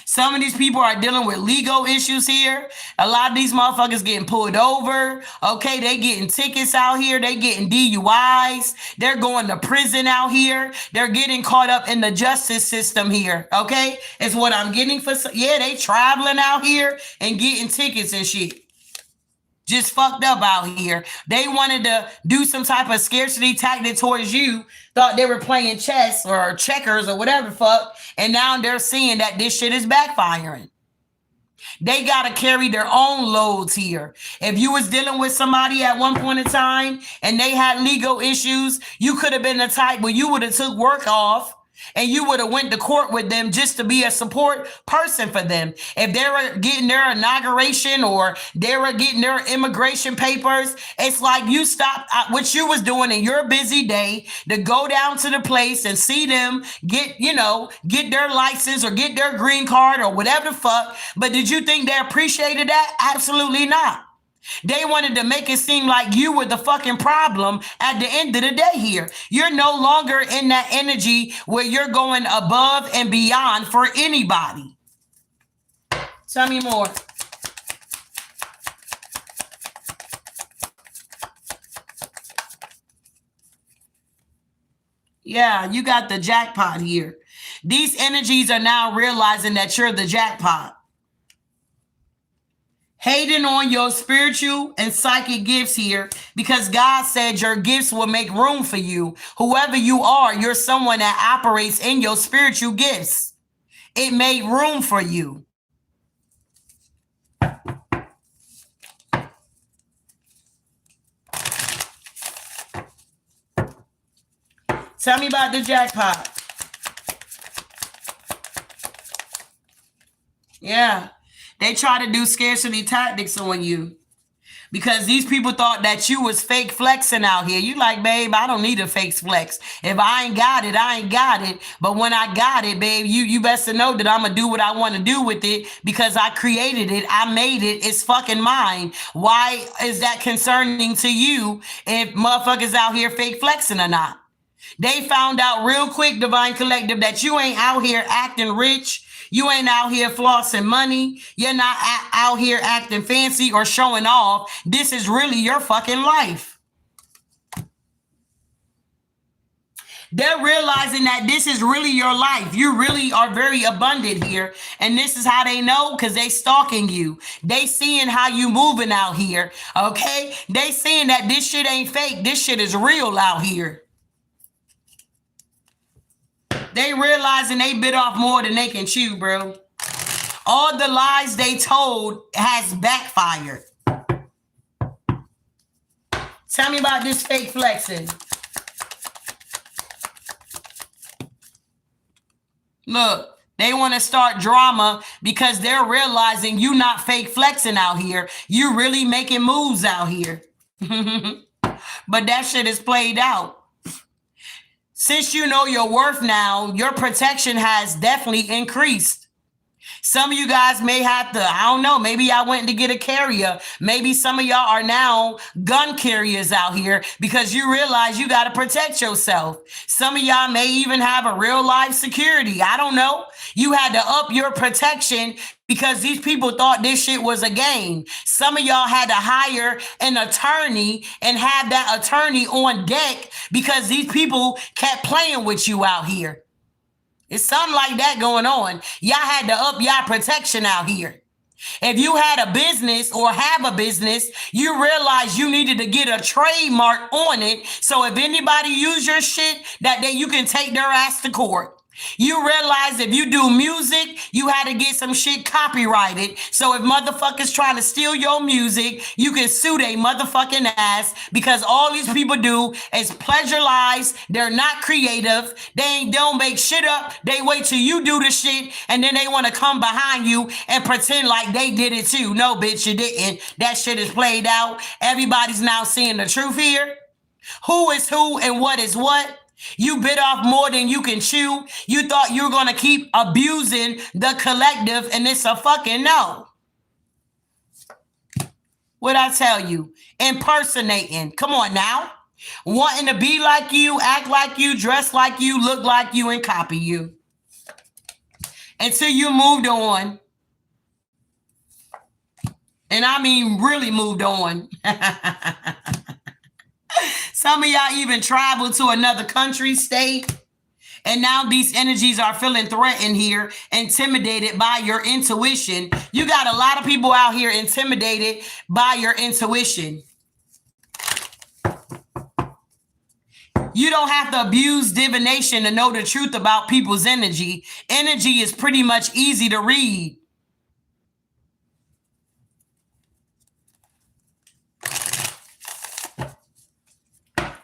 Some of these people are dealing with legal issues here. A lot of these motherfuckers getting pulled over. Okay, they getting tickets out here. They getting DUIs. They're going to prison out here. They're getting caught up in the justice system here. Okay, it's what I'm getting for. Yeah, they traveling out here and getting tickets and shit. Just fucked up out here. They wanted to do some type of scarcity tactic towards you. Thought they were playing chess or checkers or whatever the fuck. And now they're seeing that this shit is backfiring. They got to carry their own loads here. If you was dealing with somebody at one point in time and they had legal issues, you could have been the type where you would have took work off and you would have went to court with them just to be a support person for them. If they were getting their inauguration or they were getting their immigration papers, it's like you stopped what you was doing in your busy day to go down to the place and see them get their license or get their green card or whatever the fuck. But did you think they appreciated that? Absolutely not. They wanted to make it seem like you were the fucking problem at the end of the day here. You're no longer in that energy where you're going above and beyond for anybody. Tell me more. Yeah, you got the jackpot here. These energies are now realizing that you're the jackpot. Hating on your spiritual and psychic gifts here because God said your gifts will make room for you. Whoever you are, you're someone that operates in your spiritual gifts. It made room for you. Tell me about the jackpot. Yeah. They try to do scarcity tactics on you because these people thought that you was fake flexing out here. You like, babe, I don't need a fake flex. If I ain't got it, I ain't got it. But when I got it, babe, you best to know that I'm going to do what I want to do with it because I created it. I made it. It's fucking mine. Why is that concerning to you if motherfuckers out here fake flexing or not? They found out real quick, Divine Collective, that you ain't out here acting rich. You ain't out here flossing money. You're not out here acting fancy or showing off. This is really your fucking life. They're realizing that this is really your life. You really are very abundant here. And this is how they know, because they stalking you. They seeing how you moving out here. Okay? They seeing that this shit ain't fake. This shit is real out here. They realizing they bit off more than they can chew, bro. All the lies they told has backfired. Tell me about this fake flexing. Look, they want to start drama because they're realizing you not fake flexing out here. You really making moves out here. But that shit is played out. Since you know your worth now, your protection has definitely increased. Some of you guys may have to, I don't know, maybe y'all went to get a carrier. Maybe some of y'all are now gun carriers out here because you realize you got to protect yourself. Some of y'all may even have a real life security. I don't know. You had to up your protection because these people thought this shit was a game. Some of y'all had to hire an attorney and have that attorney on deck because these people kept playing with you out here. It's something like that going on. Y'all had to up y'all protection out here. If you had a business or have a business, you realize you needed to get a trademark on it. So if anybody use your shit, that day you can take their ass to court. You realize if you do music, you had to get some shit copyrighted. So if motherfuckers trying to steal your music, you can sue they motherfucking ass because all these people do is pleasure lies. They're not creative. They don't make shit up. They wait till you do the shit and then they want to come behind you and pretend like they did it too. No, bitch, you didn't. That shit is played out. Everybody's now seeing the truth here. Who is who and what is what? You bit off more than you can chew. You thought you were going to keep abusing the collective, and it's a fucking no. What'd I tell you? Impersonating. Come on now. Wanting to be like you, act like you, dress like you, look like you, and copy you. Until you moved on. And I mean really moved on. Some of y'all even traveled to another country, state, and now these energies are feeling threatened here, intimidated by your intuition. You got a lot of people out here intimidated by your intuition. You don't have to abuse divination to know the truth about people's energy. Energy is pretty much easy to read.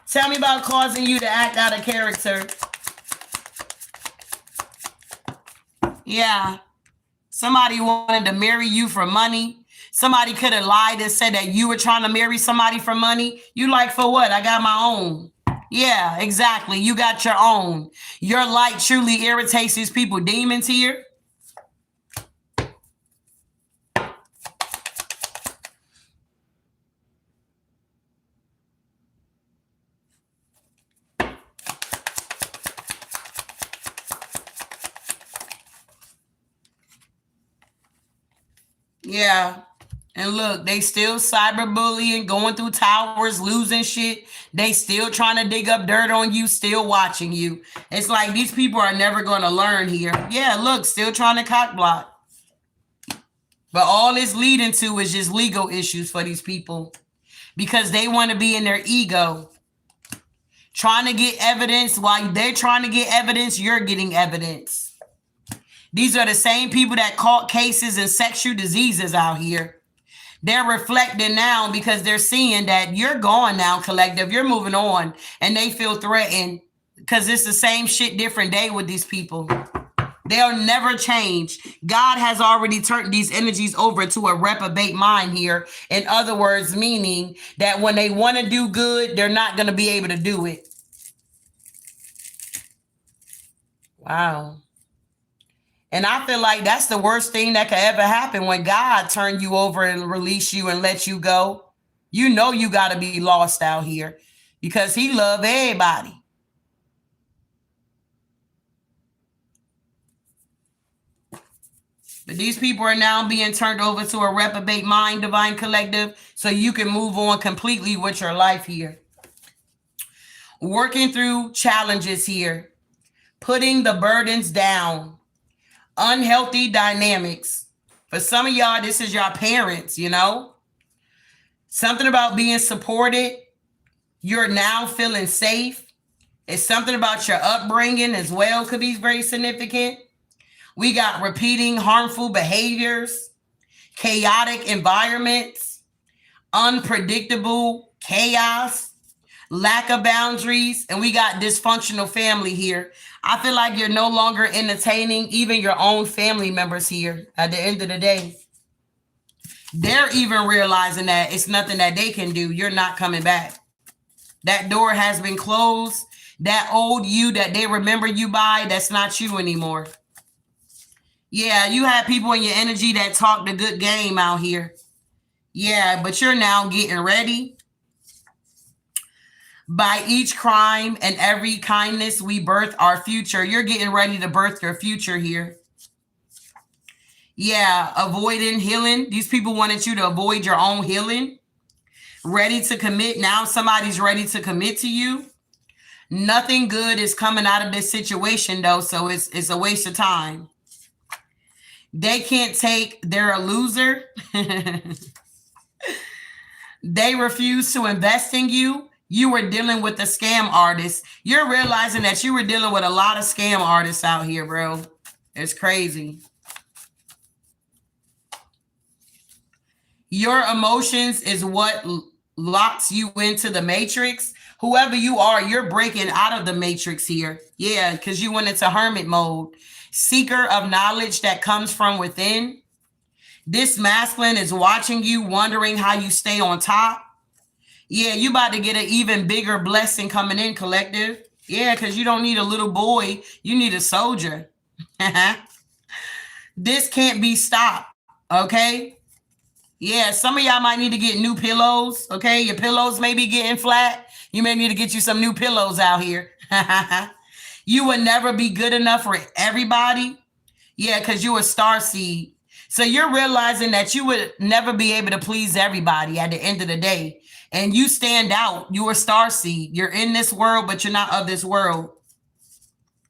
Tell me about causing you to act out of character. Yeah. Somebody wanted to marry you for money. Somebody could have lied and said that you were trying to marry somebody for money. You like, for what? I got my own. Yeah, exactly. You got your own. Your light truly irritates these people. Demons here. Yeah. And look, they still cyberbullying, going through towers, losing shit. They still trying to dig up dirt on you, still watching you. It's like these people are never going to learn here. Yeah, look, still trying to cock block. But all it's leading to is just legal issues for these people because they want to be in their ego. Trying to get evidence. While they're trying to get evidence, you're getting evidence. These are the same people that caught cases and sexual diseases out here. They're reflecting now because they're seeing that you're gone now, collective. You're moving on, and they feel threatened because it's the same shit, different day with these people. They'll never change. God has already turned these energies over to a reprobate mind here. In other words, meaning that when they want to do good, they're not going to be able to do it. Wow. And I feel like that's the worst thing that could ever happen when God turned you over and release you and let you go. You know you got to be lost out here because he loves everybody. But these people are now being turned over to a reprobate mind, divine collective, so you can move on completely with your life here. Working through challenges here, putting the burdens down. Unhealthy dynamics. For some of y'all, this is your parents, you know? Something about being supported. You're now feeling safe. It's something about your upbringing as well could be very significant. We got repeating harmful behaviors, chaotic environments, unpredictable chaos, lack of boundaries, and we got dysfunctional family here. I feel like you're no longer entertaining even your own family members here at the end of the day. They're even realizing that it's nothing that they can do. You're not coming back. That door has been closed. That old you that they remember you by, that's not you anymore. Yeah, you have people in your energy that talk the good game out here. Yeah, but you're now getting ready. By each crime and every kindness, we birth our future. You're getting ready to birth your future here. Yeah, avoiding healing. These people wanted you to avoid your own healing. Ready to commit. Now somebody's ready to commit to you. Nothing good is coming out of this situation, though, so it's a waste of time. They can't take, they're a loser. They refuse to invest in you. You were dealing with a scam artist. You're realizing that you were dealing with a lot of scam artists out here, bro. It's crazy. Your emotions is what locks you into the matrix. Whoever you are, you're breaking out of the matrix here. Yeah, because you went into hermit mode. Seeker of knowledge that comes from within. This masculine is watching you, wondering how you stay on top. Yeah, you about to get an even bigger blessing coming in, collective. Yeah, because you don't need a little boy. You need a soldier. This can't be stopped, okay? Yeah, some of y'all might need to get new pillows, okay? Your pillows may be getting flat. You may need to get you some new pillows out here. You will never be good enough for everybody. Yeah, because you're a star seed. So you're realizing that you would never be able to please everybody at the end of the day. And you stand out. You're a star seed. You're in this world, but you're not of this world.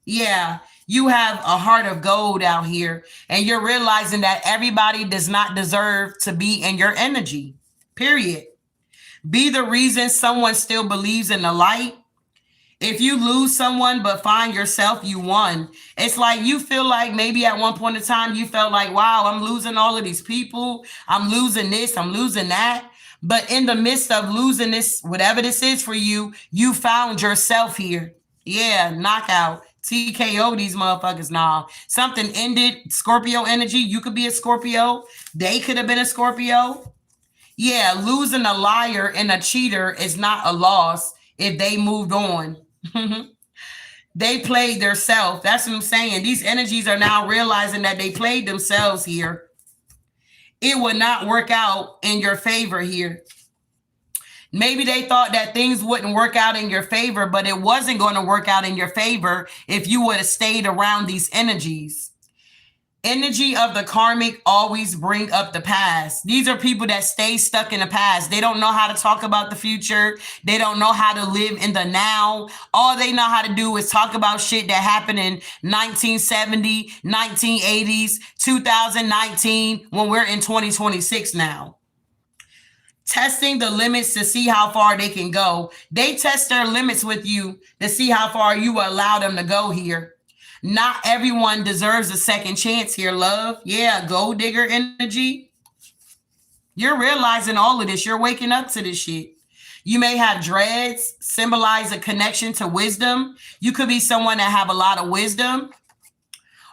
Yeah, you have a heart of gold out here. And you're realizing that everybody does not deserve to be in your energy. Period. Be the reason someone still believes in the light. If you lose someone but find yourself, you won. It's like you feel like maybe at one point in time you felt like, wow, I'm losing all of these people. I'm losing this. I'm losing that. But in the midst of losing this, whatever this is for you, you found yourself here. Yeah, knockout. TKO these motherfuckers. Nah, something ended. Scorpio energy. You could be a Scorpio. They could have been a Scorpio. Yeah, losing a liar and a cheater is not a loss if they moved on. They played their self. That's what I'm saying. These energies are now realizing that they played themselves here. It would not work out in your favor here. Maybe they thought that things wouldn't work out in your favor, but it wasn't going to work out in your favor if you would have stayed around these energies. Energy of the karmic always bring up the past. These are people that stay stuck in the past. They don't know how to talk about the future. They don't know how to live in the now. All they know how to do is talk about shit that happened in 1970, 1980s, 2019, when we're in 2026 now. Testing the limits to see how far they can go. They test their limits with you to see how far you will allow them to go here. Not everyone deserves a second chance here, love. Yeah, gold digger energy. You're realizing all of this. You're waking up to this shit. You may have dreads, symbolize a connection to wisdom. You could be someone that have a lot of wisdom.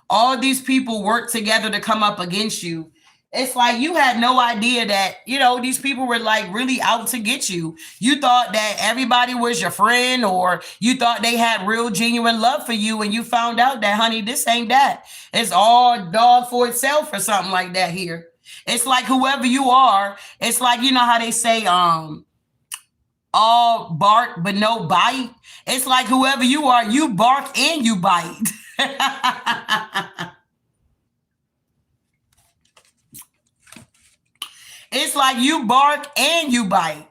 All these people work together to come up against you. It's like you had no idea that, these people were like really out to get you. You thought that everybody was your friend, or you thought they had real genuine love for you. And you found out that, honey, this ain't that. It's all dog for itself or something like that here. It's like whoever you are, it's like, you know how they say, all bark, but no bite. It's like whoever you are, you bark and you bite. It's like you bark and you bite.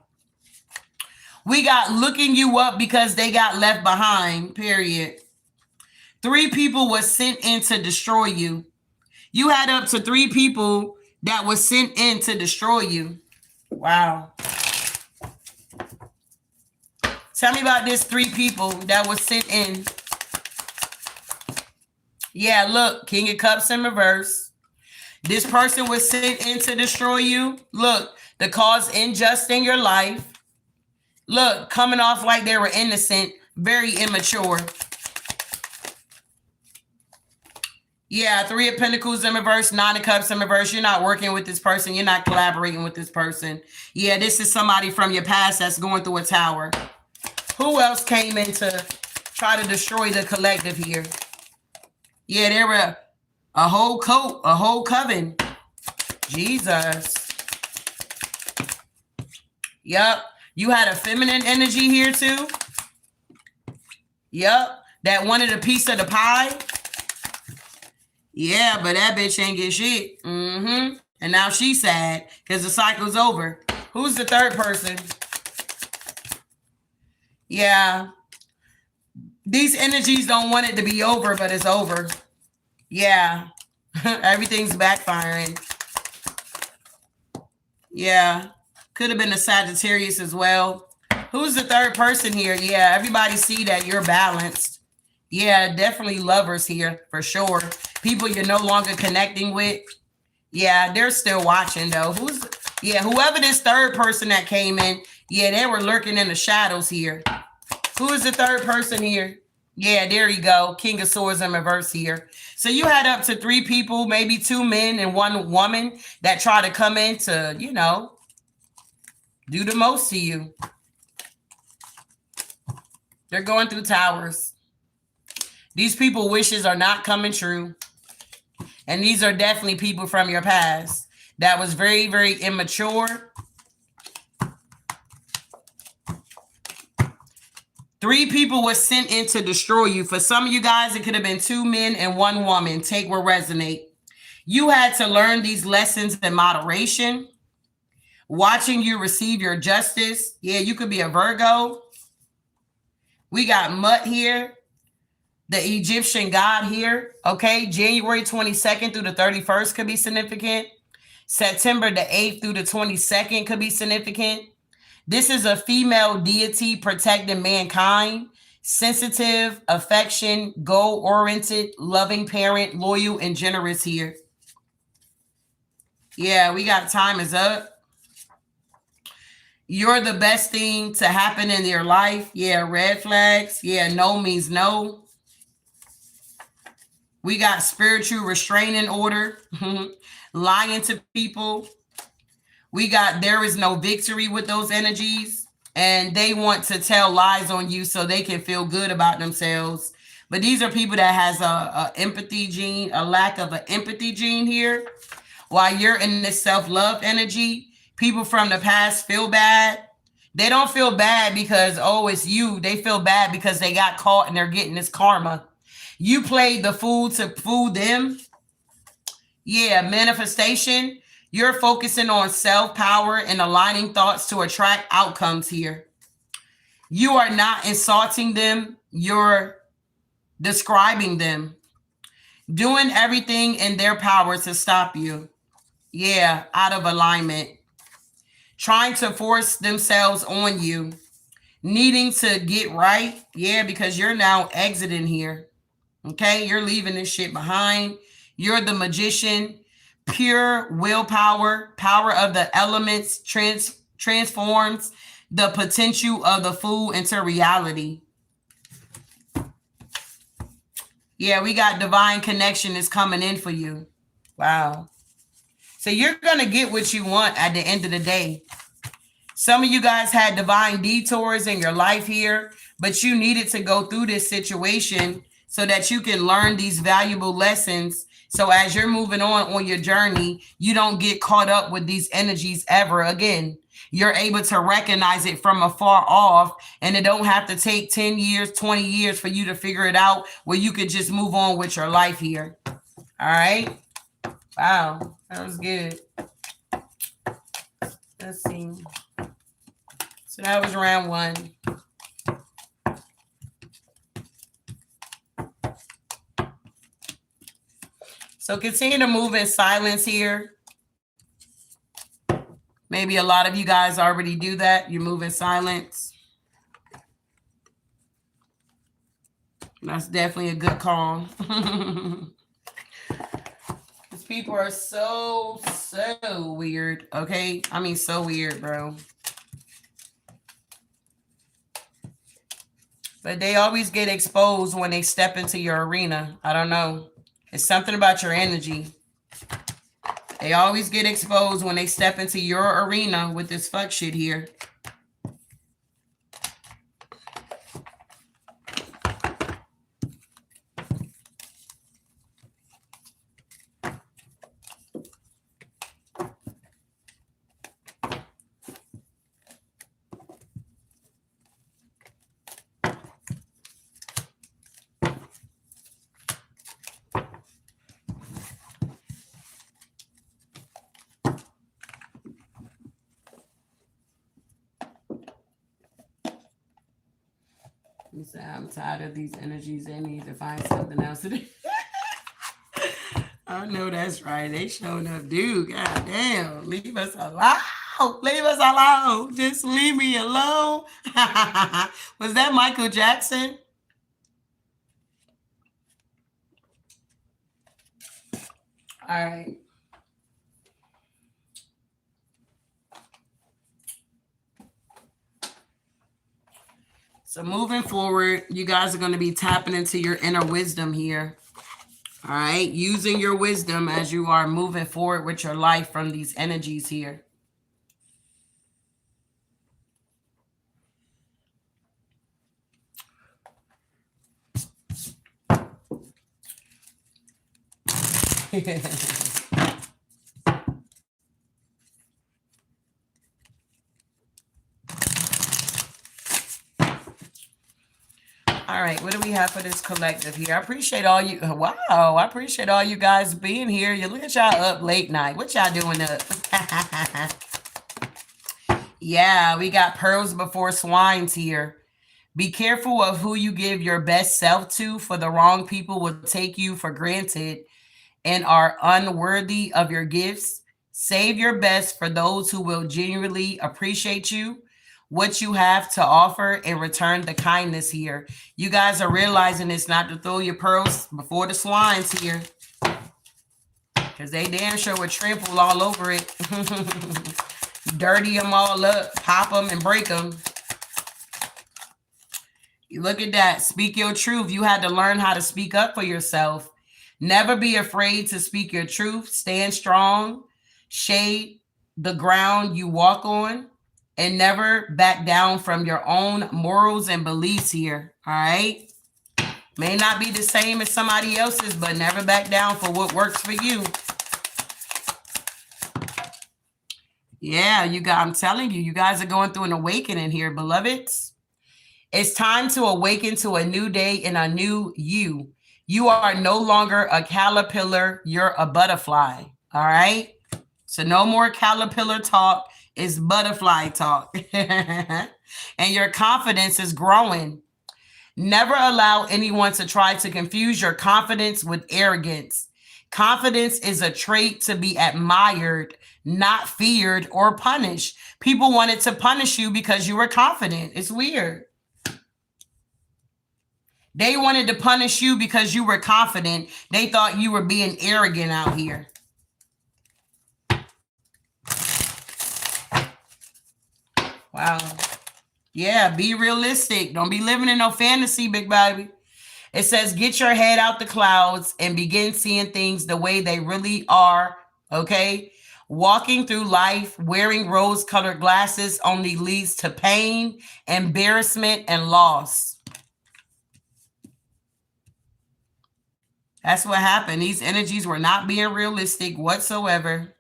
We got looking you up because they got left behind, period. 3 people were sent in to destroy you. You had up to 3 people that were sent in to destroy you. Wow. Tell me about this 3 people that were sent in. Yeah, look, King of Cups in reverse. This person was sent in to destroy you. Look, to cause injustice in your life. Look, coming off like they were innocent, very immature. Yeah, Three of Pentacles in reverse, Nine of Cups in reverse. You're not working with this person. You're not collaborating with this person. Yeah, this is somebody from your past that's going through a tower. Who else came in to try to destroy the collective here? Yeah, there were a whole coven. Jesus. Yep. You had a feminine energy here too. Yep. That wanted a piece of the pie. Yeah, but that bitch ain't get shit. And now she's sad because the cycle's over. Who's the third person? Yeah. These energies don't want it to be over, but it's over. Yeah. Everything's backfiring. Yeah. Could have been a Sagittarius as well. Who's the third person here? Yeah, everybody see that you're balanced. Yeah, definitely lovers here for sure. People you're no longer connecting with. Yeah, they're still watching though. Whoever this third person that came in, yeah, they were lurking in the shadows here. Who is the third person here? Yeah, there you go. King of Swords in reverse here. So you had up to 3 people, maybe 2 men and 1 woman that try to come in to, do the most to you. They're going through towers. These people's wishes are not coming true. And these are definitely people from your past that was very, very immature. 3 people were sent in to destroy you. For some of you guys, it could have been 2 men and 1 woman. Take what resonate. You had to learn these lessons in moderation. Watching you receive your justice. Yeah, you could be a Virgo. We got Mut here. The Egyptian god here. Okay, January 22nd through the 31st could be significant. September the 8th through the 22nd could be significant. This is a female deity protecting mankind. Sensitive, affection, goal-oriented, loving parent, loyal, and generous here. Yeah, we got time is up. You're the best thing to happen in your life. Yeah, red flags. Yeah, no means no. We got spiritual restraining order. Lying to people. We got there is no victory with those energies. And they want to tell lies on you so they can feel good about themselves. But these are people that has a empathy gene, a lack of an empathy gene here. While you're in this self-love energy, people from the past feel bad. They don't feel bad because, oh, it's you. They feel bad because they got caught and they're getting this karma. You played the fool to fool them. Yeah, manifestation. You're focusing on self-power and aligning thoughts to attract outcomes here. You are not insulting them. You're describing them. Doing everything in their power to stop you. Yeah, out of alignment. Trying to force themselves on you. Needing to get right. Yeah, because you're now exiting here. Okay, you're leaving this shit behind. You're the magician. Pure willpower, power of the elements transforms the potential of the fool into reality. Yeah, we got divine connection is coming in for you. Wow. So you're going to get what you want at the end of the day. Some of you guys had divine detours in your life here, but you needed to go through this situation so that you can learn these valuable lessons. So as you're moving on your journey, you don't get caught up with these energies ever again. You're able to recognize it from afar off, and it don't have to take 10 years, 20 years for you to figure it out, where you could just move on with your life here. All right. Wow. That was good. Let's see. So that was round 1. So continue to move in silence here. Maybe a lot of you guys already do that. You move in silence. That's definitely a good call. These people are so weird. Okay. I mean, so weird, bro. But they always get exposed when they step into your arena. I don't know. It's something about your energy. They always get exposed when they step into your arena with this fuck shit here. You say, I'm tired of these energies. They need to find something else to do. I know that's right. They showing up, dude. God damn. Leave us alone. Leave us alone. Just leave me alone. Was that Michael Jackson? All right. So moving forward, you guys are going to be tapping into your inner wisdom here. All right. Using your wisdom as you are moving forward with your life from these energies here. All right, what do we have for this collective here? I appreciate all you. Wow, I appreciate all you guys being here. You look at y'all up late night. What y'all doing up? Yeah, we got pearls before swines here. Be careful of who you give your best self to, for the wrong people will take you for granted and are unworthy of your gifts. Save your best for those who will genuinely appreciate you, what you have to offer, and return the kindness here. You guys are realizing it's not to throw your pearls before the swines here, because they damn sure would trample all over it. Dirty them all up, pop them and break them. You look at that. Speak your truth. You had to learn how to speak up for yourself. Never be afraid to speak your truth. Stand strong. Shade the ground you walk on. And never back down from your own morals and beliefs here. All right? May not be the same as somebody else's, but never back down for what works for you. Yeah, I'm telling you, you guys are going through an awakening here, beloveds. It's time to awaken to a new day and a new you. You are no longer a caterpillar, you're a butterfly. All right? So no more caterpillar talk, it's butterfly talk. And your confidence is growing. Never allow anyone to try to confuse your confidence with arrogance. Confidence is a trait to be admired, not feared or punished. People wanted to punish you because you were confident. It's weird. They wanted to punish you because you were confident. They thought you were being arrogant out here. Wow. Yeah, be realistic. Don't be living in no fantasy, big baby. It says, get your head out the clouds and begin seeing things the way they really are. Okay? Walking through life wearing rose-colored glasses only leads to pain, embarrassment, and loss. That's what happened. These energies were not being realistic whatsoever.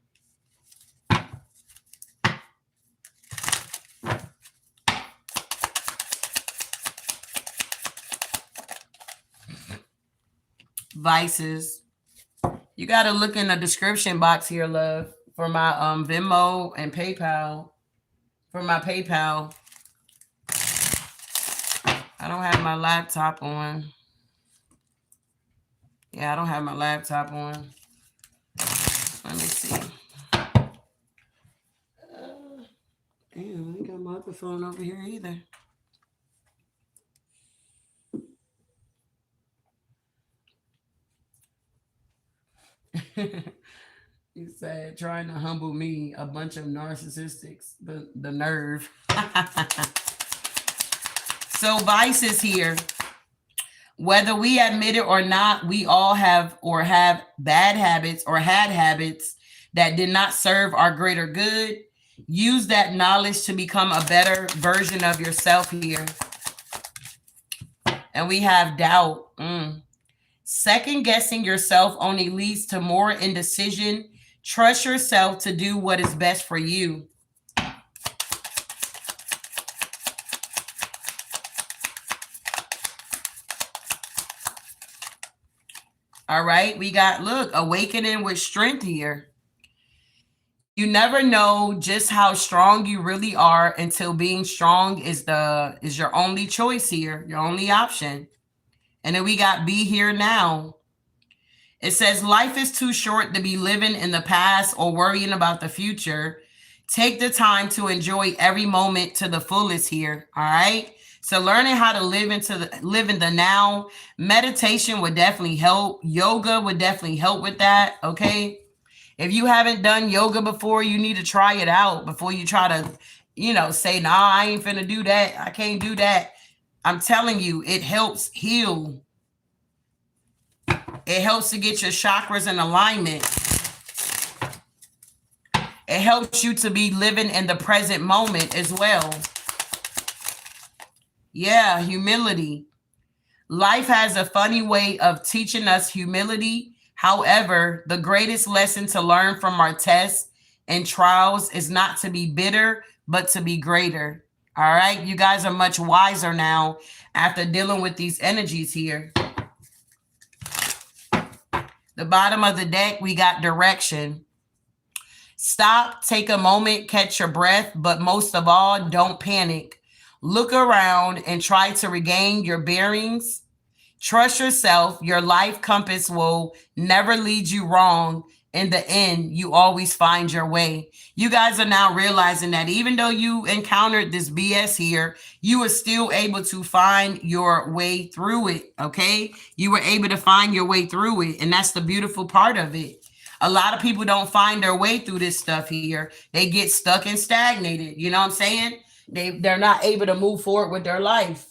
Vices. You got to look in the description box here, love, for my Venmo and PayPal. For my PayPal. I don't have my laptop on. Yeah, I don't have my laptop on. Let me see. Damn, I ain't got my other phone over here either. You said trying to humble me, a bunch of narcissistics. The nerve. So vices here, whether we admit it or not, we all have bad habits or had habits that did not serve our greater good. Use that knowledge to become a better version of yourself here. And we have doubt. Second guessing yourself only leads to more indecision. Trust yourself to do what is best for you. All right, we got, look, awakening with strength here. You never know just how strong you really are until being strong is your only choice here, your only option. And then we got be here now. It says life is too short to be living in the past or worrying about the future. Take the time to enjoy every moment to the fullest here. All right. So learning how to live in the now. Meditation would definitely help. Yoga would definitely help with that. Okay. If you haven't done yoga before, you need to try it out before you try to, say, nah, I ain't finna do that. I can't do that. I'm telling you, it helps heal. It helps to get your chakras in alignment. It helps you to be living in the present moment as well. Yeah, humility. Life has a funny way of teaching us humility. However, the greatest lesson to learn from our tests and trials is not to be bitter, but to be greater. All right. You guys are much wiser now after dealing with these energies here. The bottom of the deck, we got direction. Stop, take a moment, catch your breath, but most of all, don't panic. Look around and try to regain your bearings. Trust yourself. Your life compass will never lead you wrong. In the end, you always find your way. You guys are now realizing that even though you encountered this BS here, you were still able to find your way through it. Okay. You were able to find your way through it. And that's the beautiful part of it. A lot of people don't find their way through this stuff here. They get stuck and stagnated. You know what I'm saying? They're not able to move forward with their life.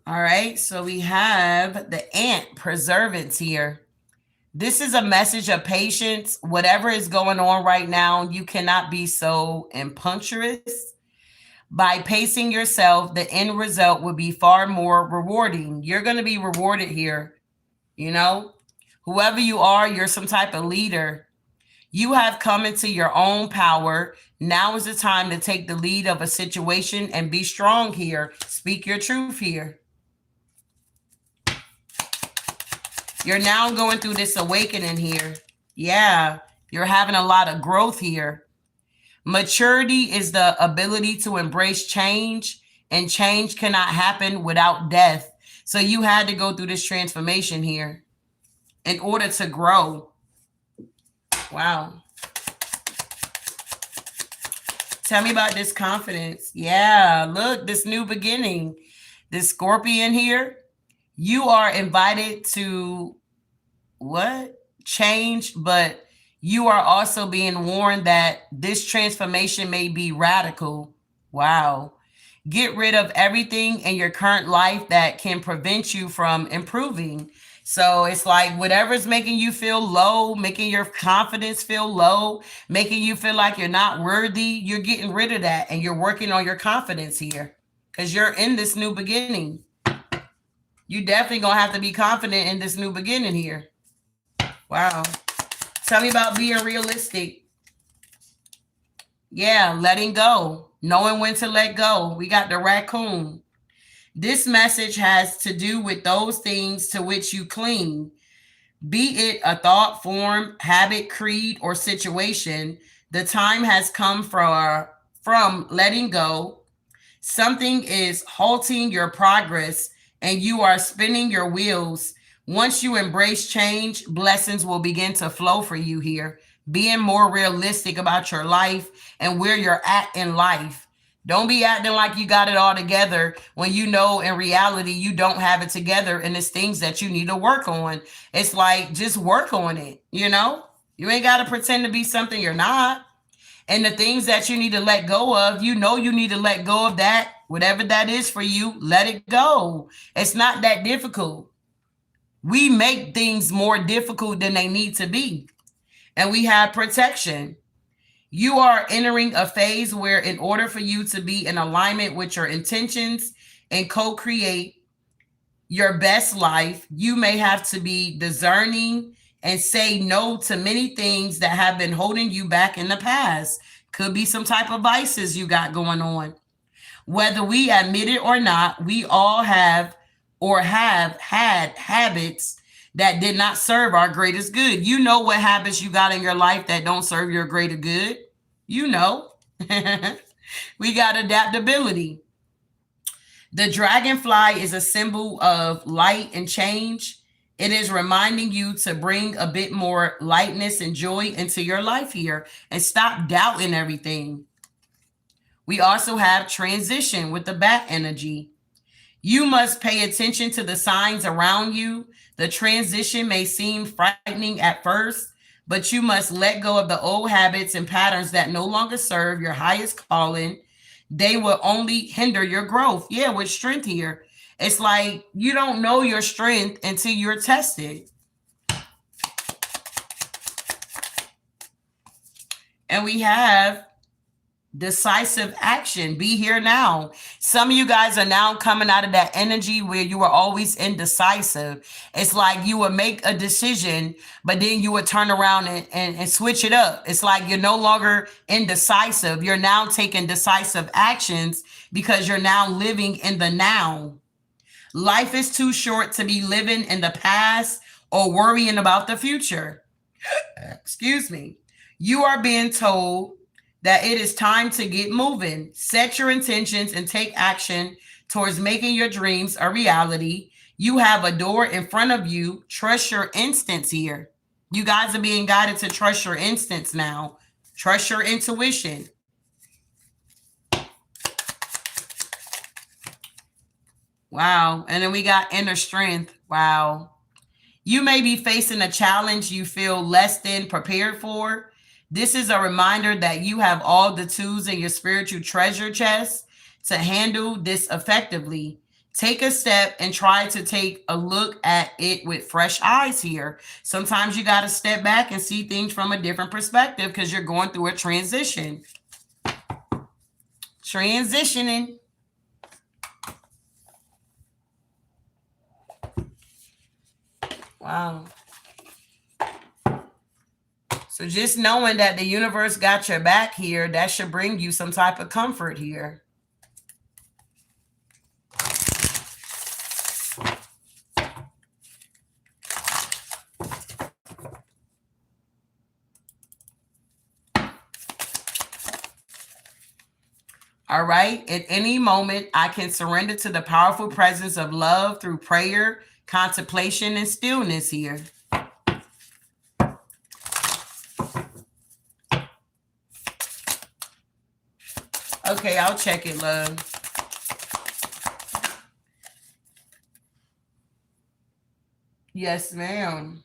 All right, so we have the ant preservance here. This is a message of patience. Whatever is going on right now, you cannot be so impetuous. By pacing yourself, the end result will be far more rewarding. You're going to be rewarded here. You know, whoever you are, you're some type of leader. You have come into your own power. Now is the time to take the lead of a situation and be strong here. Speak your truth here. You're now going through this awakening here. Yeah, you're having a lot of growth here. Maturity is the ability to embrace change, and change cannot happen without death. So you had to go through this transformation here in order to grow. Wow. Tell me about this confidence. Yeah, look, this new beginning. This scorpion here, you are invited to what? Change, but you are also being warned that this transformation may be radical. Wow. Get rid of everything in your current life that can prevent you from improving. So it's like whatever's making you feel low, making your confidence feel low, making you feel like you're not worthy, you're getting rid of that and you're working on your confidence here because you're in this new beginning. You definitely gonna have to be confident in this new beginning here. Wow. Tell me about being realistic. Yeah, letting go, knowing when to let go. We got the raccoon. This message has to do with those things to which you cling, be it a thought, form, habit, creed, or situation. The time has come from letting go. Something is halting your progress and you are spinning your wheels. Once you embrace change, blessings will begin to flow for you here. Being more realistic about your life and where you're at in life. Don't be acting like you got it all together when you know in reality you don't have it together and it's things that you need to work on. It's like just work on it, you know? You ain't got to pretend to be something you're not. And the things that you need to let go of, you know, you need to let go of that, whatever that is for you, let it go. It's not that difficult. We make things more difficult than they need to be. And we have protection. You are entering a phase where, in order for you to be in alignment with your intentions and co create your best life, you may have to be discerning and say no to many things that have been holding you back in the past. Could be some type of vices you got going on. Whether we admit it or not, we all have or have had habits that did not serve our greatest good. You know what habits you got in your life that don't serve your greater good. You know. We got adaptability. The dragonfly is a symbol of light and change. It is reminding you to bring a bit more lightness and joy into your life here and stop doubting everything. We also have transition with the bat energy. You must pay attention to the signs around you. The transition may seem frightening at first, but you must let go of the old habits and patterns that no longer serve your highest calling. They will only hinder your growth. Yeah, with strength here. It's like you don't know your strength until you're tested. And we have decisive action. Be here now. Some of you guys are now coming out of that energy where you were always indecisive. It's like you would make a decision, but then you would turn around and switch it up. It's like you're no longer indecisive. You're now taking decisive actions because you're now living in the now. Life is too short to be living in the past or worrying about the future. Excuse me. You are being told that it is time to get moving. Set your intentions and take action towards making your dreams a reality. You have a door in front of you. Trust your instincts here. You guys are being guided to trust your instincts now. Trust your intuition. Wow. And then we got inner strength. Wow. You may be facing a challenge you feel less than prepared for. This is a reminder that you have all the tools in your spiritual treasure chest to handle this effectively. Take a step and try to take a look at it with fresh eyes here. Sometimes you got to step back and see things from a different perspective because you're going through a transition. Transitioning. Wow. So just knowing that the universe got your back here, that should bring you some type of comfort here. All right. At any moment, I can surrender to the powerful presence of love through prayer, contemplation, and stillness here. Okay, I'll check it, love. Yes, ma'am.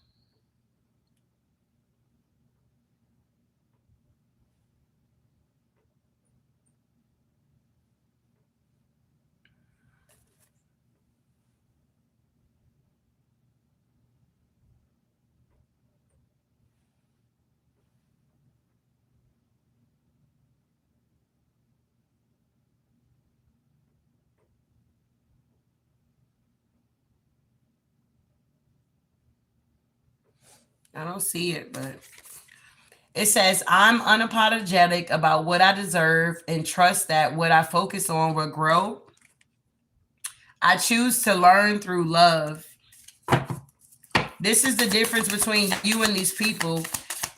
I don't see it, but it says, I'm unapologetic about what I deserve and trust that what I focus on will grow. I choose to learn through love. This is the difference between you and these people.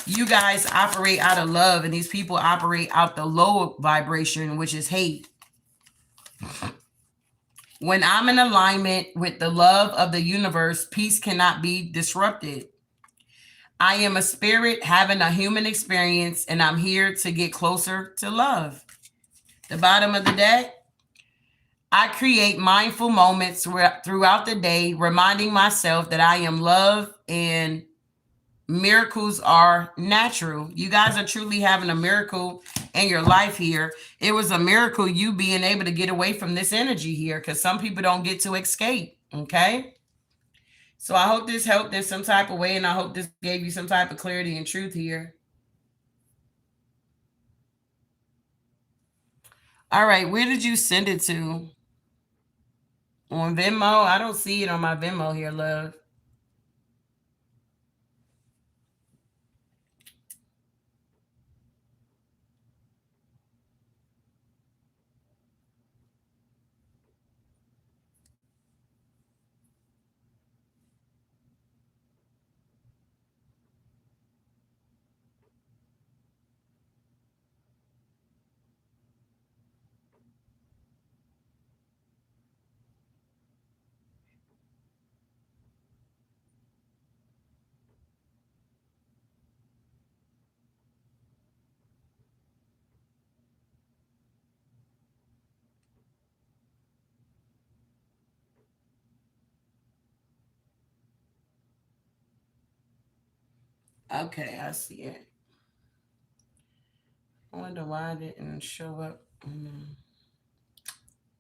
You guys operate out of love, and these people operate out the low vibration, which is hate. When I'm in alignment with the love of the universe, peace cannot be disrupted. I am a spirit having a human experience, and I'm here to get closer to love. The bottom of the deck, I create mindful moments throughout the day, reminding myself that I am love and miracles are natural. You guys are truly having a miracle in your life here. It was a miracle you being able to get away from this energy here, because some people don't get to escape. Okay. So I hope this helped in some type of way, and I hope this gave you some type of clarity and truth here. All right, where did you send it to? On Venmo? I don't see it on my Venmo here, love. Okay, I see it. I wonder why it didn't show up on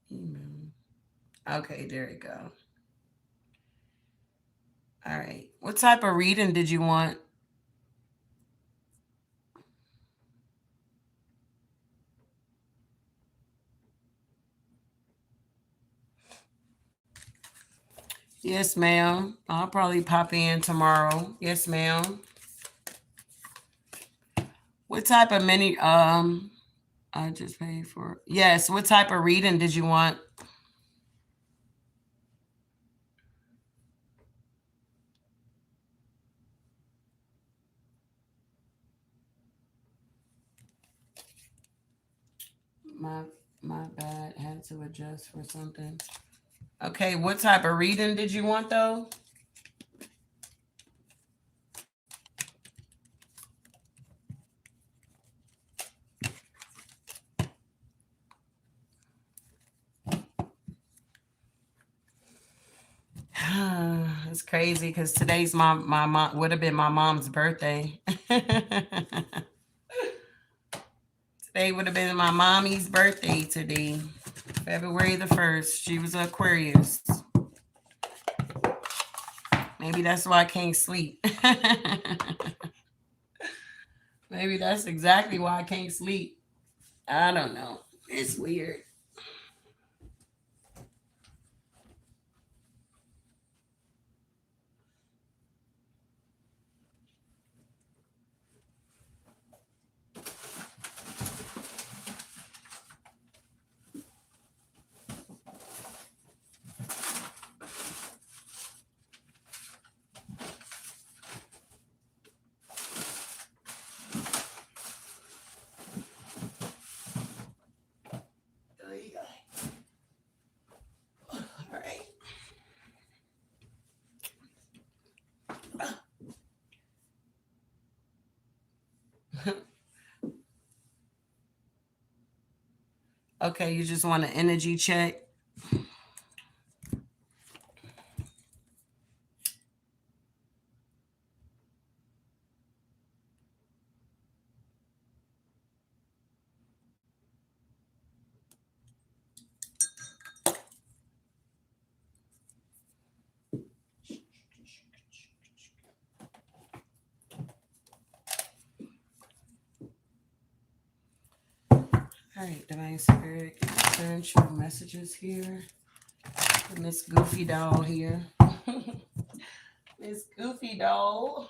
the email. Okay, there you go. All right. What type of reading did you want? Yes, ma'am. I'll probably pop in tomorrow. Yes, ma'am. What type of mini I just paid for. Yes, what type of reading did you want? My my bad. Had to adjust for something. Okay, what type of reading did you want though? It's crazy because today's my mom would have been my mom's birthday. Today would have been my mommy's birthday today, February the 1st. She was an Aquarius. Maybe that's why I can't sleep. Maybe that's exactly why I can't sleep. I don't know. It's weird. All right. Okay, you just want an energy check. All right, Divine Spirit, send your messages here. Miss Goofy Doll here. Miss Goofy Doll.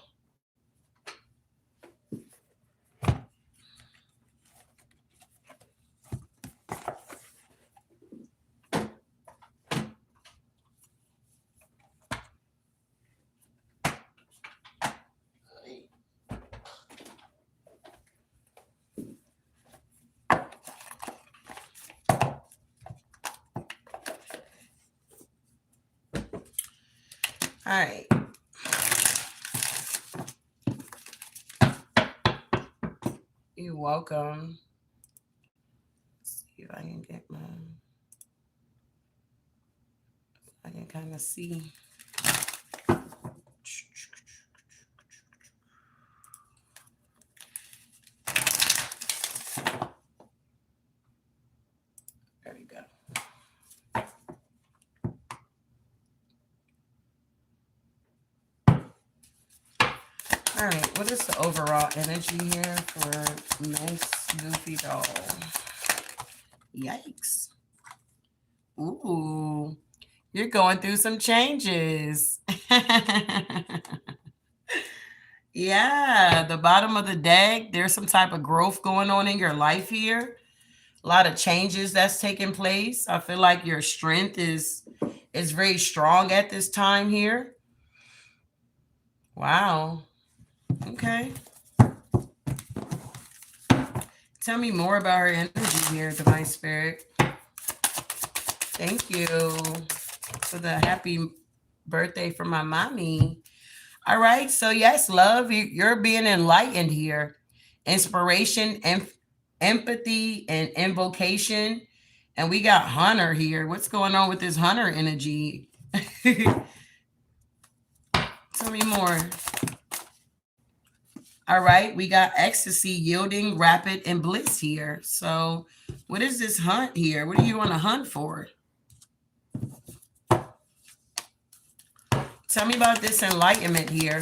All right. You're welcome. Let's see if I can get my, I can kind of see. There we go. All right, what is the overall energy here for nice goofy doll? Yikes. Ooh, you're going through some changes. Yeah, the bottom of the deck, there's some type of growth going on in your life here. A lot of changes that's taking place. I feel like your strength is very strong at this time here. Wow. Okay. Tell me more about her energy here, Divine Spirit. Thank you for the happy birthday for my mommy. All right. So, yes, love, you're being enlightened here. Inspiration, empathy, and invocation. And we got Hunter here. What's going on with this Hunter energy? Tell me more. All right. We got ecstasy, yielding, rapid, and bliss here. So, what is this hunt here? What do you want to hunt for? Tell me about this enlightenment here.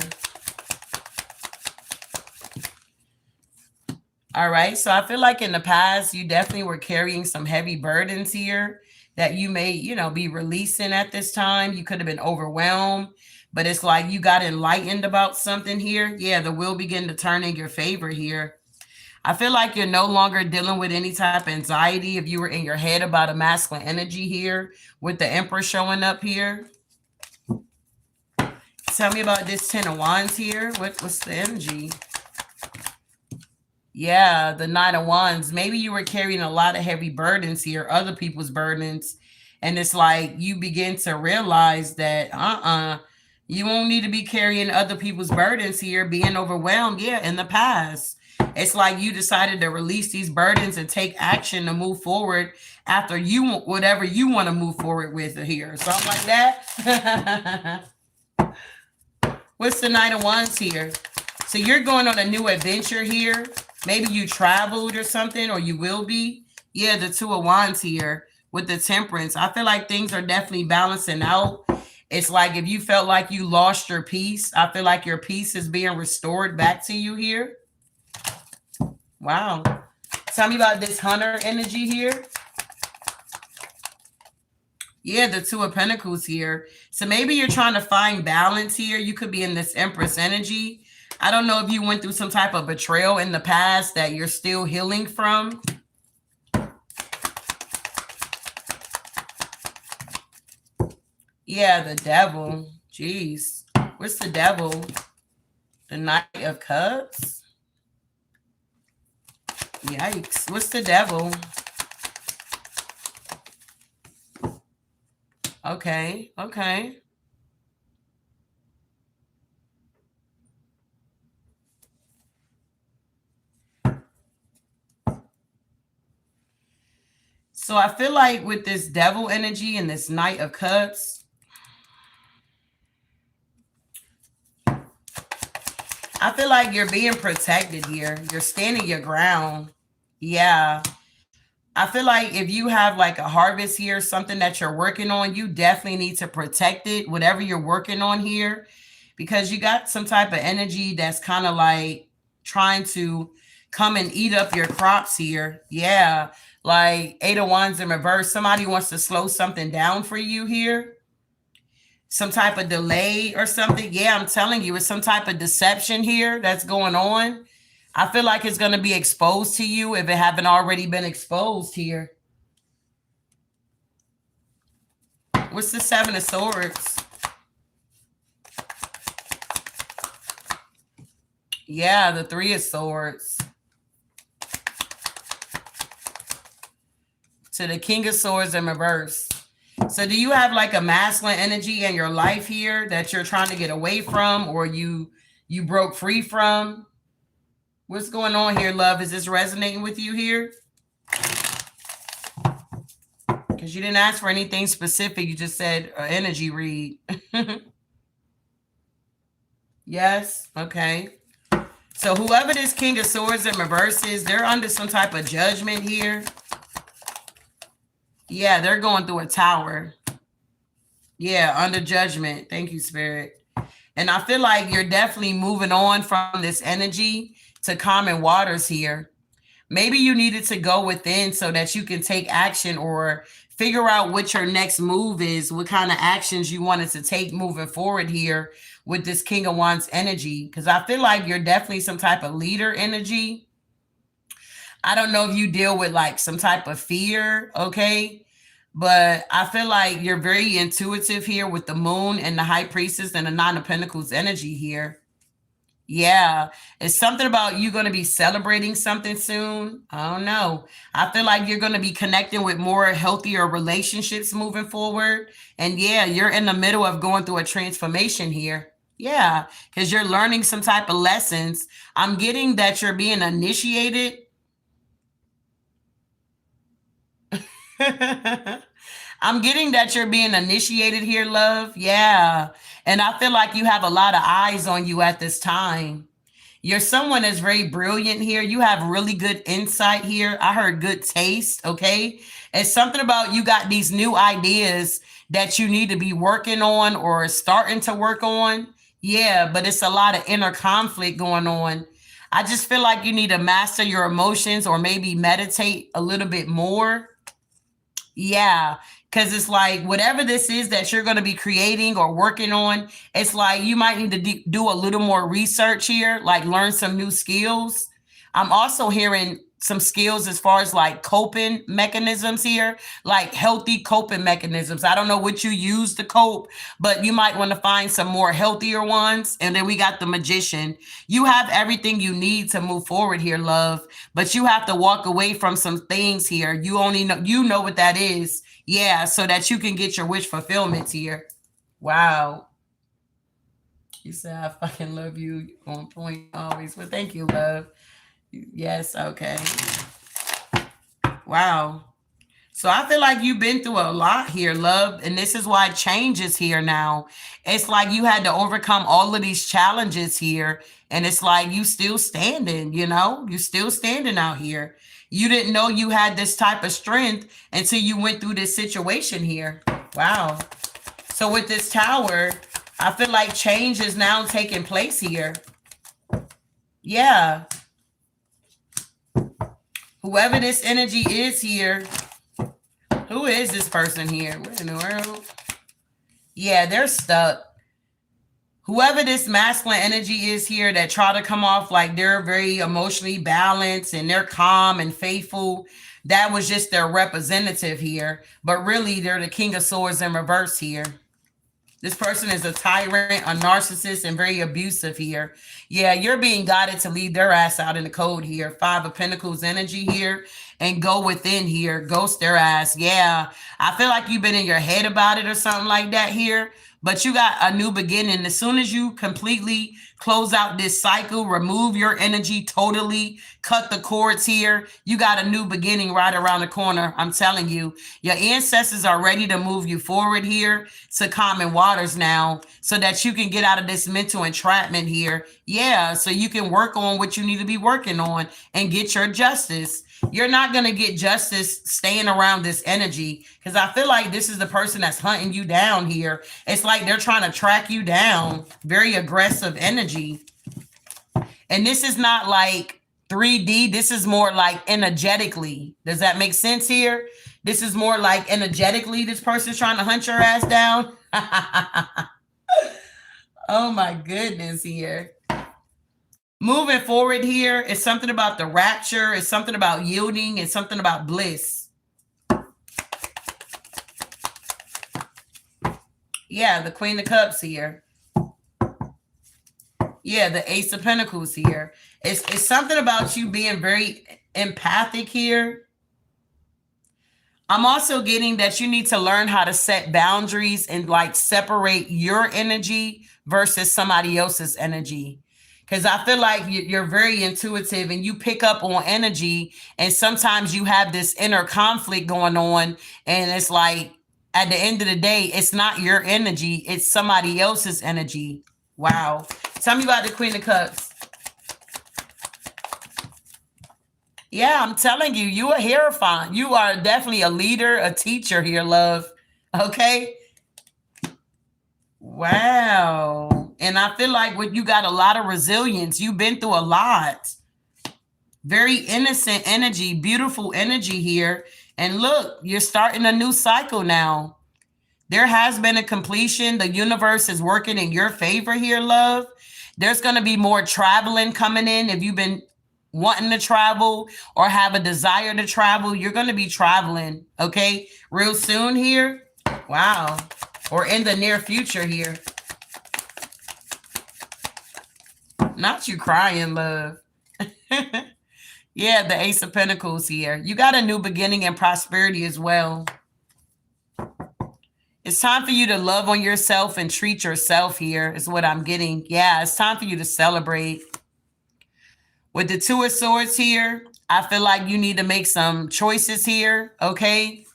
All right. So I feel like in the past, you definitely were carrying some heavy burdens here that you may, be releasing at this time. You could have been overwhelmed, but it's like you got enlightened about something here. Yeah, the wheel begin to turn in your favor here. I feel like you're no longer dealing with any type of anxiety if you were in your head about a masculine energy here with the Emperor showing up here. Tell me about this 10 of Wands here. What's the energy? Yeah, the Knight of Wands. Maybe you were carrying a lot of heavy burdens here, other people's burdens. And it's like you begin to realize that, you won't need to be carrying other people's burdens here, being overwhelmed. Yeah, in the past. It's like you decided to release these burdens and take action to move forward after you whatever you want to move forward with here. Something like that. What's the Knight of Wands here? So you're going on a new adventure here. Maybe you traveled or something, or you will be. Yeah, the Two of Wands here with the Temperance. I feel like things are definitely balancing out. It's like if you felt like you lost your peace, I feel like your peace is being restored back to you here. Wow. Tell me about this Hunter energy here. Yeah, the Two of Pentacles here. So maybe you're trying to find balance here. You could be in this Empress energy. I don't know if you went through some type of betrayal in the past that you're still healing from. Yeah, the Devil. Jeez. What's the Devil? The Knight of Cups? Yikes. What's the Devil? Okay, okay. So I feel like with this Devil energy and this Knight of Cups, I feel like you're being protected here. You're standing your ground. Yeah. I feel like if you have like a harvest here, something that you're working on, you definitely need to protect it, whatever you're working on here, because you got some type of energy that's kind of like trying to come and eat up your crops here. Yeah. Like Eight of Wands in reverse. Somebody wants to slow something down for you here. Some type of delay or something. Yeah, I'm telling you, it's some type of deception here that's going on. I feel like it's going to be exposed to you if it haven't already been exposed here. What's the Seven of Swords? Yeah, the Three of Swords. To the King of Swords in reverse. So do you have like a masculine energy in your life here that you're trying to get away from, or you broke free from? What's going on here, love? Is this resonating with you here? Because you didn't ask for anything specific. You just said energy read. Yes. Okay. So whoever this King of Swords in reverse is, they're under some type of judgment here. Yeah, they're going through a tower. Yeah, under judgment. Thank you, Spirit. And I feel like you're definitely moving on from this energy to common waters here. Maybe you needed to go within so that you can take action or figure out what your next move is, what kind of actions you wanted to take moving forward here with this King of Wands energy. Because I feel like you're definitely some type of leader energy. I don't know if you deal with like some type of fear, okay? But I feel like you're very intuitive here with the moon and the high priestess and the nine of pentacles energy here. Yeah, it's something about you going to be celebrating something soon. I don't know. I feel like you're going to be connecting with more healthier relationships moving forward. And yeah, you're in the middle of going through a transformation here. Yeah, because you're learning some type of lessons. I'm getting that you're being initiated. I'm getting that you're being initiated here, love. Yeah. And I feel like you have a lot of eyes on you at this time. You're someone that's very brilliant here. You have really good insight here. I heard good taste. Okay. It's something about you got these new ideas that you need to be working on or starting to work on. Yeah. But it's a lot of inner conflict going on. I just feel like you need to master your emotions or maybe meditate a little bit more. Yeah, because it's like whatever this is that you're going to be creating or working on, it's like you might need to do a little more research here, like learn some new skills. I'm also hearing some skills as far as like coping mechanisms here, like healthy coping mechanisms. I don't know what you use to cope, but you might want to find some more healthier ones. And then we got the magician. You have everything you need to move forward here, love, but you have to walk away from some things here. You know what that is. Yeah, so that you can get your wish fulfillment here. Wow. You said I fucking love you on point always. Well, thank you, love. Yes, okay. Wow. So I feel like you've been through a lot here, love, and this is why change is here now. It's like you had to overcome all of these challenges here, and it's like you still standing, you still standing out here. You didn't know you had this type of strength until you went through this situation here. Wow. So with this tower, I feel like change is now taking place here. Yeah. Whoever this energy is here, who is this person here? What in the world? Yeah, they're stuck. Whoever this masculine energy is here that try to come off like they're very emotionally balanced and they're calm and faithful, that was just their representative here. But really, they're the King of Swords in reverse here. This person is a tyrant, a narcissist, and very abusive here. Yeah, you're being guided to leave their ass out in the cold here. Five of Pentacles energy here and go within here. Ghost their ass. Yeah, I feel like you've been in your head about it or something like that here. But you got a new beginning. As soon as you completely close out this cycle, remove your energy totally, cut the cords here, you got a new beginning right around the corner. I'm telling you, your ancestors are ready to move you forward here to common waters now so that you can get out of this mental entrapment here. Yeah, so you can work on what you need to be working on and get your justice. You're not going to get justice staying around this energy because I feel like this is the person that's hunting you down here. It's like they're trying to track you down. Very aggressive energy. And this is not like 3D. This is more like energetically. Does that make sense here? This is more like energetically this person's trying to hunt your ass down. Oh my goodness here. Moving forward here, it's something about the rapture. It's something about yielding. It's something about bliss. Yeah, the Queen of Cups here. Yeah, the Ace of Pentacles here. It's something about you being very empathic here. I'm also getting that you need to learn how to set boundaries and like separate your energy versus somebody else's energy. Because I feel like you're very intuitive and you pick up on energy, and sometimes you have this inner conflict going on, and it's like at the end of the day, it's not your energy, it's somebody else's energy. Wow. Tell me about the Queen of Cups. Yeah, I'm telling you, you a hierophant. You are definitely a leader, a teacher here, love. Okay. Wow. And I feel like you got a lot of resilience. You've been through a lot. Very innocent energy, beautiful energy here. And look, you're starting a new cycle now. There has been a completion. The universe is working in your favor here, love. There's going to be more traveling coming in. If you've been wanting to travel or have a desire to travel, you're going to be traveling, okay? Real soon here. Wow. Or in the near future here. Not you crying, love. Yeah, the Ace of Pentacles here. You got a new beginning and prosperity as well. It's time for you to love on yourself and treat yourself here, is what I'm getting. Yeah, it's time for you to celebrate. With the Two of Swords here, I feel like you need to make some choices here, okay?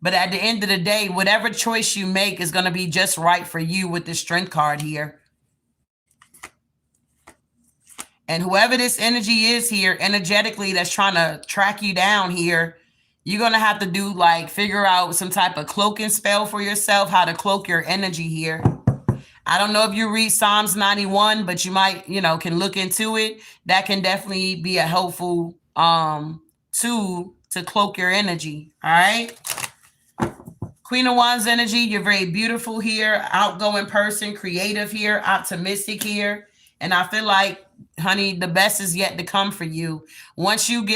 But at the end of the day, whatever choice you make is going to be just right for you with the Strength card here. And whoever this energy is here, energetically, that's trying to track you down here, you're going to have to do like figure out some type of cloaking spell for yourself, how to cloak your energy here. I don't know if you read Psalms 91, but you might, can look into it. That can definitely be a helpful tool to cloak your energy. All right. Queen of Wands energy, you're very beautiful here, outgoing person, creative here, optimistic here. And I feel like, honey, the best is yet to come for you. Once you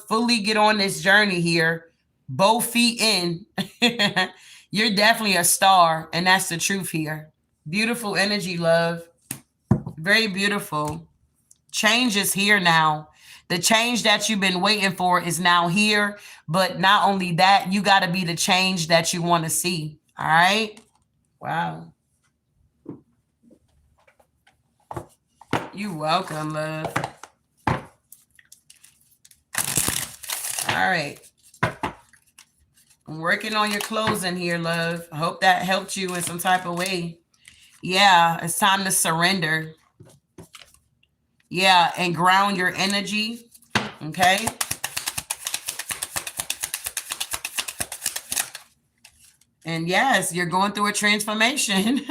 fully get on this journey here, both feet in, you're definitely a star. And that's the truth here. Beautiful energy, love. Very beautiful. Change is here now. The change that you've been waiting for is now here. But not only that, you got to be the change that you want to see. All right. Wow. You're welcome, love. All right. I'm working on your closing here, love. I hope that helped you in some type of way. Yeah, it's time to surrender. Yeah, and ground your energy. Okay. And yes, you're going through a transformation.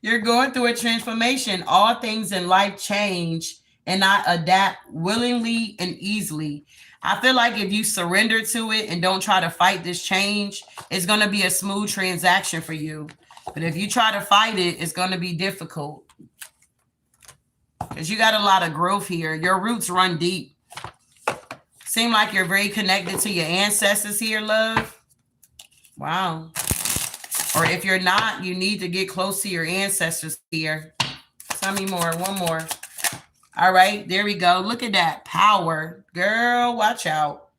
You're going through a transformation. All things in life change, and I adapt willingly and easily. I feel like if you surrender to it and don't try to fight this change, it's going to be a smooth transaction for you. But if you try to fight it, it's going to be difficult. Because you got a lot of growth here. Your roots run deep. Seem like you're very connected to your ancestors here, love. Wow. Or if you're not, you need to get close to your ancestors here. Tell me more. One more. All right. There we go. Look at that power. Girl, watch out.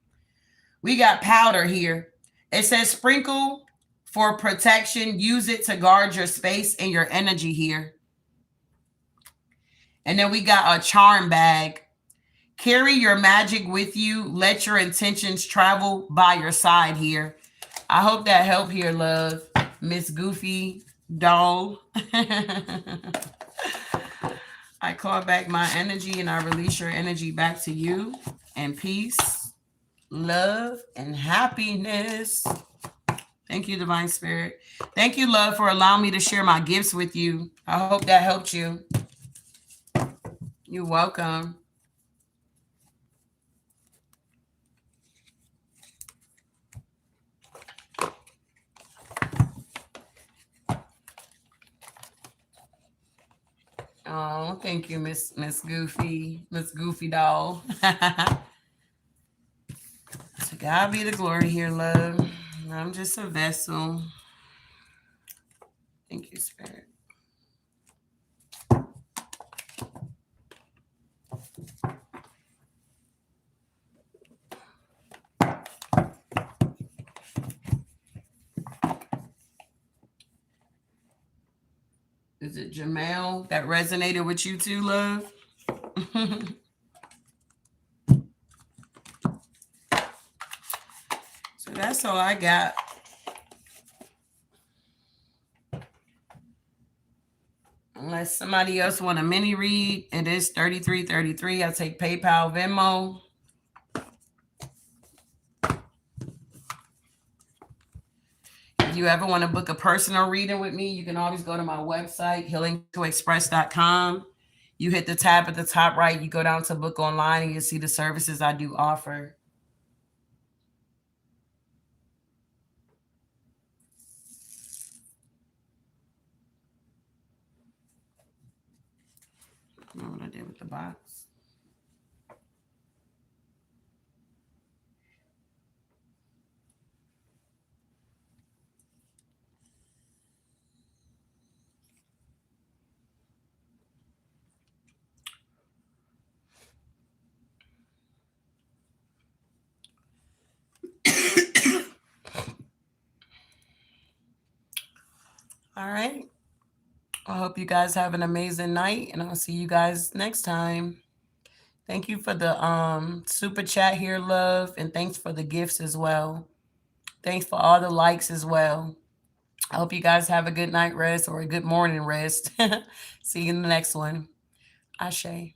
We got powder here. It says sprinkle for protection. Use it to guard your space and your energy here. And then we got a charm bag. Carry your magic with you. Let your intentions travel by your side here. I hope that helped here, love. Miss Goofy doll. I call back my energy and I release your energy back to you. And peace, love, and happiness. Thank you, Divine Spirit. Thank you, love, for allowing me to share my gifts with you. I hope that helped you. You're welcome. Oh, thank you, Miss Goofy, Miss Goofy doll. To God be the glory here, love. I'm just a vessel. Thank you, Spirit. Jamel, that resonated with you too, love. So that's all I got. Unless somebody else want a mini read, it is 3333. I take PayPal, Venmo. If you ever want to book a personal reading with me, you can always go to my website, healingtoexpress.com. You hit the tab at the top right, you go down to book online, and you see the services I do offer. I don't know what I did with the box. All right. I hope you guys have an amazing night, and I'll see you guys next time. Thank you for the super chat here, love, and thanks for the gifts as well. Thanks for all the likes as well. I hope you guys have a good night rest or a good morning rest. See you in the next one. Ashe.